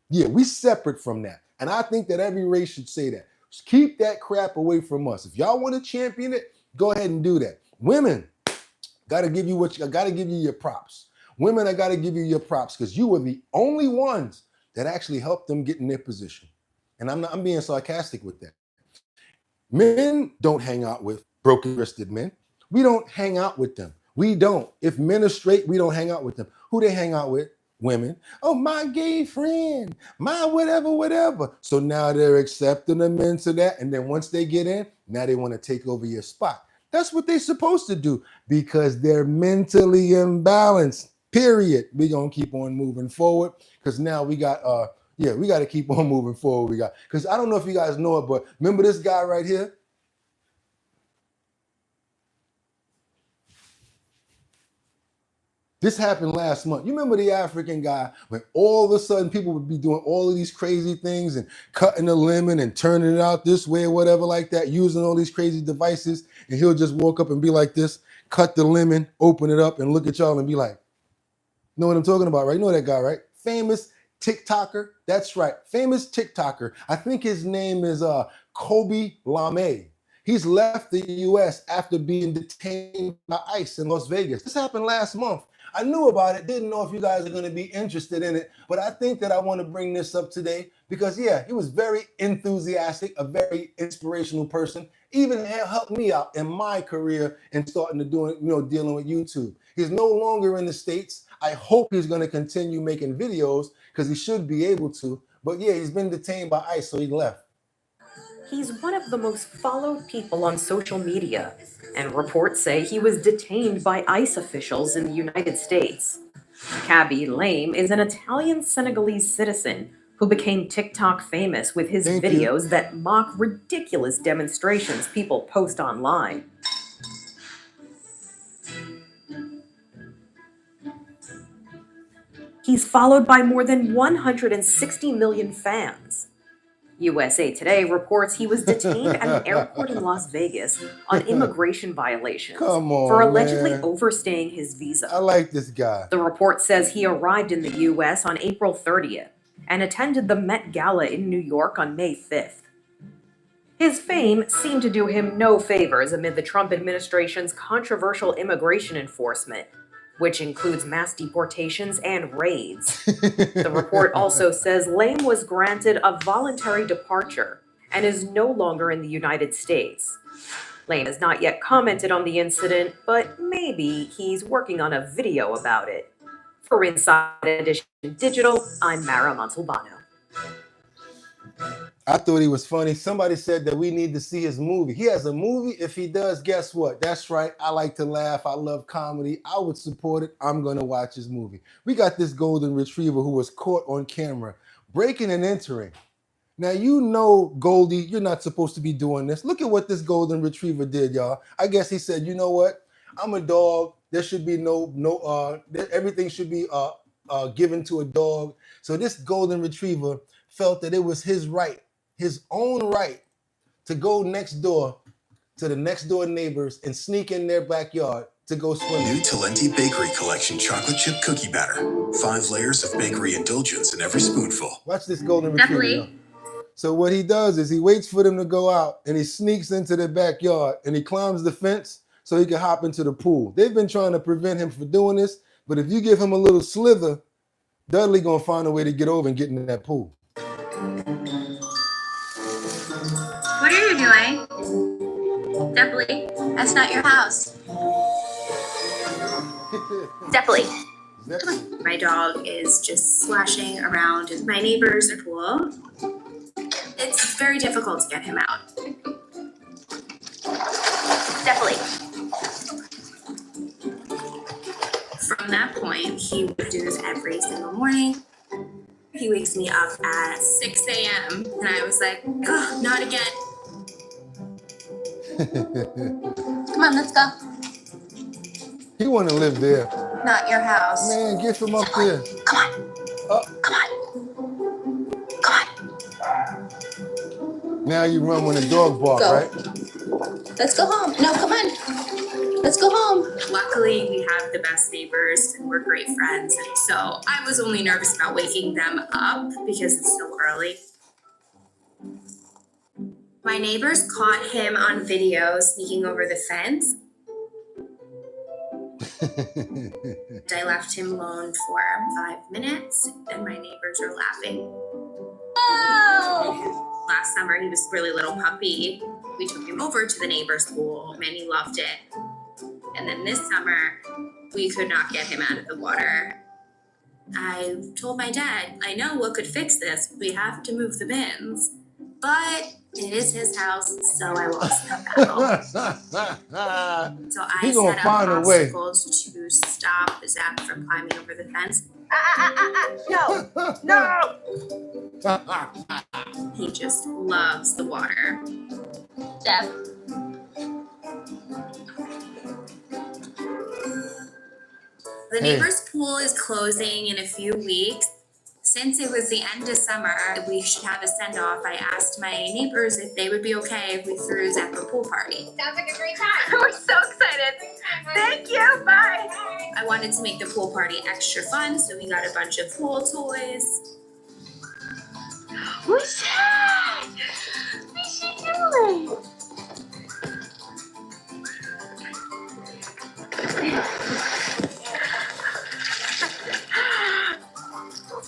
Yeah, we separate from that. And I think that every race should say that. Just keep that crap away from us. If y'all want to champion it, go ahead and do that. Women, gotta give you your props. Women, I gotta give you your props because you were the only ones that actually helped them get in their position. And I'm being sarcastic with that. Men don't hang out with broken-wristed men. We don't hang out with them. We don't. If men are straight, we don't hang out with them. Who they hang out with? Women. Oh, my gay friend, my whatever. So now they're accepting them into that. And then once they get in, now they want to take over your spot. That's what they're supposed to do because they're mentally imbalanced, period. We're going to keep on moving forward because now we got Yeah, we got to keep on moving forward. Because I don't know if you guys know it, but remember this guy right here? This happened last month. You remember the African guy when all of a sudden people would be doing all of these crazy things and cutting the lemon and turning it out this way or whatever like that, using all these crazy devices, and he'll just walk up and be like this, cut the lemon, open it up, and look at y'all and be like, know what I'm talking about, right? You know that guy, right? Famous TikToker. That's right. Famous TikToker. I think his name is Kobe Lame. He's left the U.S. after being detained by ICE in Las Vegas. This happened last month. I knew about it, didn't know if you guys are going to be interested in it, but I think that I want to bring this up today because, yeah, he was very enthusiastic, a very inspirational person, even helped me out in my career and starting to do, dealing with YouTube. He's no longer in the States. I hope he's going to continue making videos because he should be able to. But yeah, he's been detained by ICE, so he left. He's one of the most followed people on social media, and reports say he was detained by ICE officials in the United States. Kaby Lame is an Italian-Senegalese citizen who became TikTok famous with his videos that mock ridiculous demonstrations people post online. He's followed by more than 160 million fans. USA Today reports he was detained at an airport in Las Vegas on immigration violations for allegedly overstaying his visa. I like this guy. The report says he arrived in the US on April 30th and attended the Met Gala in New York on May 5th. His fame seemed to do him no favors amid the Trump administration's controversial immigration enforcement, which includes mass deportations and raids. The report also says Lame was granted a voluntary departure and is no longer in the United States. Lame has not yet commented on the incident, but maybe he's working on a video about it. For Inside Edition Digital, I'm Mara Montalbano. I thought he was funny. Somebody said that we need to see his movie. He has a movie. If he does, guess what? That's right. I like to laugh. I love comedy. I would support it. I'm going to watch his movie. We got this golden retriever who was caught on camera breaking and entering. Now, you know, Goldie, you're not supposed to be doing this. Look at what this golden retriever did, y'all. I guess he said, you know what? I'm a dog. There should be everything should be given to a dog. So this golden retriever felt that it was his right, his own right, to go next door to the next door neighbors and sneak in their backyard to go swimming. New Talenti Bakery Collection chocolate chip cookie batter. 5 layers of bakery indulgence in every spoonful. Watch this golden retriever. So what he does is he waits for them to go out and he sneaks into their backyard and he climbs the fence so he can hop into the pool. They've been trying to prevent him from doing this, but if you give him a little slither, Dudley gonna find a way to get over and get into that pool. What are you doing? Definitely. That's not your house. Definitely. My dog is just splashing around in my neighbor's pool. It's very difficult to get him out. Definitely. From that point, he would do this every single morning. He wakes me up at 6 a.m. and I was like, oh, not again. Come on, let's go. He want to live there. Not your house. Man, get him up there. Come on. Come on. Come on. Now you run when the dog bark, Go. right? Let's go home. No, come on. Let's go home. Luckily, we have the best neighbors and we're great friends. So I was only nervous about waking them up because it's so early. My neighbors caught him on video sneaking over the fence. I left him alone for 5 minutes and my neighbors are laughing. Oh! Last summer, he was a really little puppy. We took him over to the neighbor's pool and he loved it. And then this summer, we could not get him out of the water. I told my dad, I know what could fix this. We have to move the bins. But it is his house, so I lost that battle. So I set up obstacles to stop the Zap from climbing over the fence. No! He just loves the water. Steph. The neighbor's pool is closing in a few weeks. Since it was the end of summer, we should have a send-off. I asked my neighbors if they would be okay if we threw Zep a pool party. Sounds like a great time. We're so excited. Thank you. Bye. I wanted to make the pool party extra fun, so we got a bunch of pool toys. What's that? What's she doing?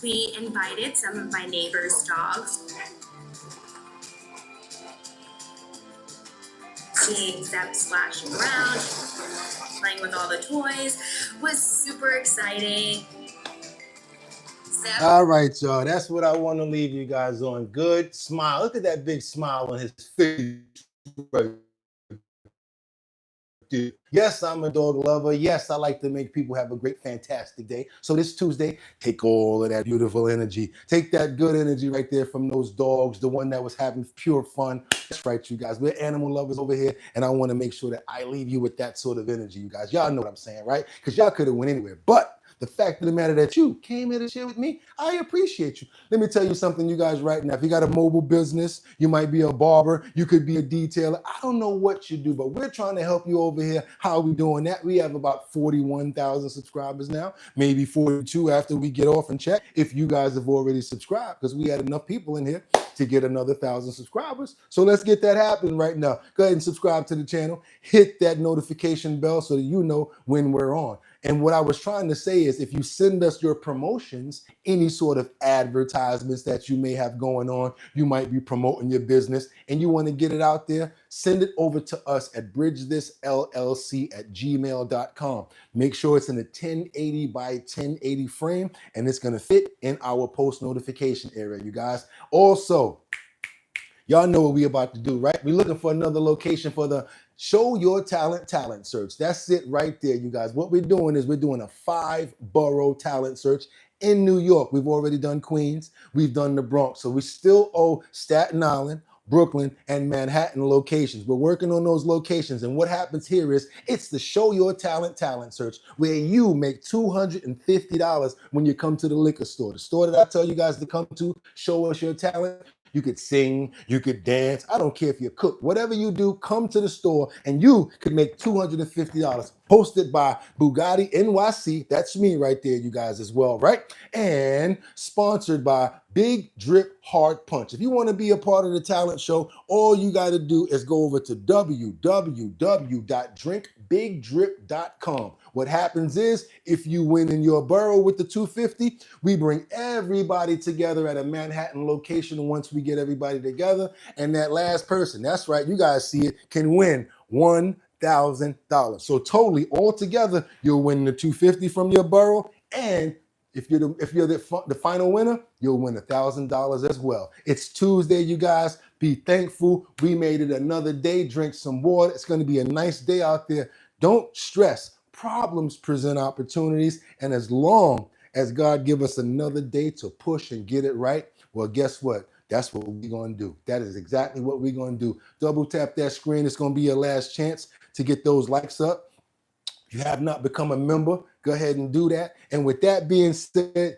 We invited some of my neighbors' dogs. Seeing Zep splashing around, playing with all the toys was super exciting. Zep. All right, y'all. That's what I want to leave you guys on. Good smile. Look at that big smile on his face. Dude. Yes, I'm a dog lover. Yes, I like to make people have a great, fantastic day. So this Tuesday, take all of that beautiful energy. Take that good energy right there from those dogs, the one that was having pure fun. That's right, you guys. We're animal lovers over here, and I want to make sure that I leave you with that sort of energy, you guys. Y'all know what I'm saying, right? Because y'all could have went anywhere. But the fact of the matter that you came here to share with me, I appreciate you. Let me tell you something, you guys, right now. If you got a mobile business, you might be a barber, you could be a detailer. I don't know what you do, but we're trying to help you over here. How are we doing that? We have about 41,000 subscribers now, maybe 42 after we get off and check. If you guys have already subscribed, because we had enough people in here to get another 1,000 subscribers. So let's get that happening right now. Go ahead and subscribe to the channel. Hit that notification bell so that you know when we're on. And what I was trying to say is if you send us your promotions, any sort of advertisements that you may have going on, you might be promoting your business and you want to get it out there, send it over to us at bridgethisllc@gmail.com. Make sure it's in a 1080 by 1080 frame and it's going to fit in our post notification area, you guys. Also, y'all know what we about to do, right? We're looking for another location for the Show Your talent search. That's it right there, you guys. What we're doing is we're doing a 5-borough talent search in New York. We've already done Queens. We've done the Bronx. So we still owe Staten Island, Brooklyn, and Manhattan locations. We're working on those locations. And what happens here is it's the Show Your talent search where you make $250 when you come to the liquor store. The store that I tell you guys to come to, show us your talent. You could sing, you could dance. I don't care if you cook. Whatever you do, come to the store and you could make $250. Hosted by Bugatti NYC. That's me right there, you guys, as well, right? And sponsored by Big Drip Hard Punch. If you want to be a part of the talent show, all you got to do is go over to www.drinkbigdrip.com. What happens is if you win in your borough with the 250, we bring everybody together at a Manhattan location once we get everybody together. And that last person, that's right, you guys see it, can win $1,000. So totally all together, you'll win the 250 from your borough. And if you're the final winner, you'll win $1,000 as well. It's Tuesday, you guys. Be thankful. We made it another day. Drink some water. It's going to be a nice day out there. Don't stress. Problems present opportunities. And as long as God give us another day to push and get it right, well, guess what? That's what we're going to do. That is exactly what we're going to do. Double tap that screen. It's going to be your last chance to get those likes up. If you have not become a member, go ahead and do that. And with that being said,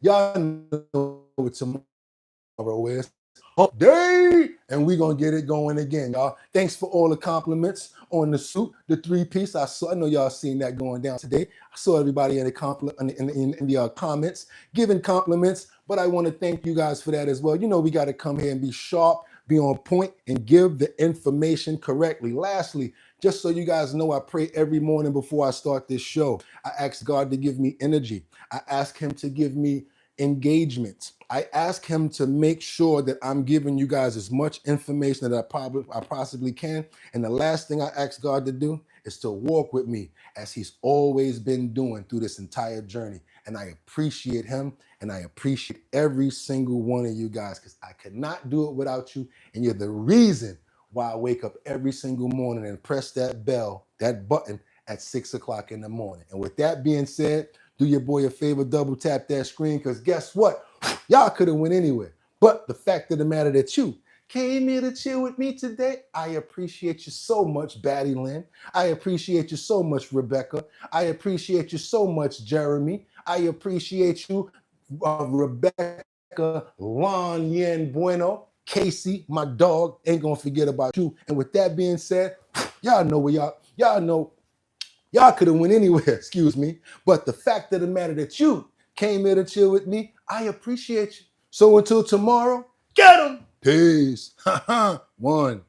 y'all know what tomorrow is. Hump day! And we're going to get it going again, y'all. Thanks for all the compliments on the suit, the 3-piece. I know y'all seen that going down today. I saw everybody in the comments giving compliments, but I want to thank you guys for that as well. You know we got to come here and be sharp, be on point, and give the information correctly. Lastly, just so you guys know, I pray every morning before I start this show. I ask God to give me energy. I ask him to give me engagement. I ask him to make sure that I'm giving you guys as much information that I possibly can. And the last thing I ask God to do is to walk with me as he's always been doing through this entire journey. And I appreciate him and I appreciate every single one of you guys because I could not do it without you. And you're the reason why I wake up every single morning and press that bell, that button at 6 o'clock in the morning. And with that being said, do your boy a favor, double tap that screen, because guess what? Y'all could have went anywhere. But the fact of the matter that you came here to chill with me today, I appreciate you so much, Batty Lynn. I appreciate you so much, Rebecca. I appreciate you so much, Jeremy. I appreciate you, Rebecca, Lon Yen Bueno, Casey, my dog. Ain't gonna forget about you. And with that being said, y'all know where y'all know y'all could have went anywhere, excuse me. But the fact of the matter that you came here to chill with me, I appreciate you. So until tomorrow, get 'em. Peace. One.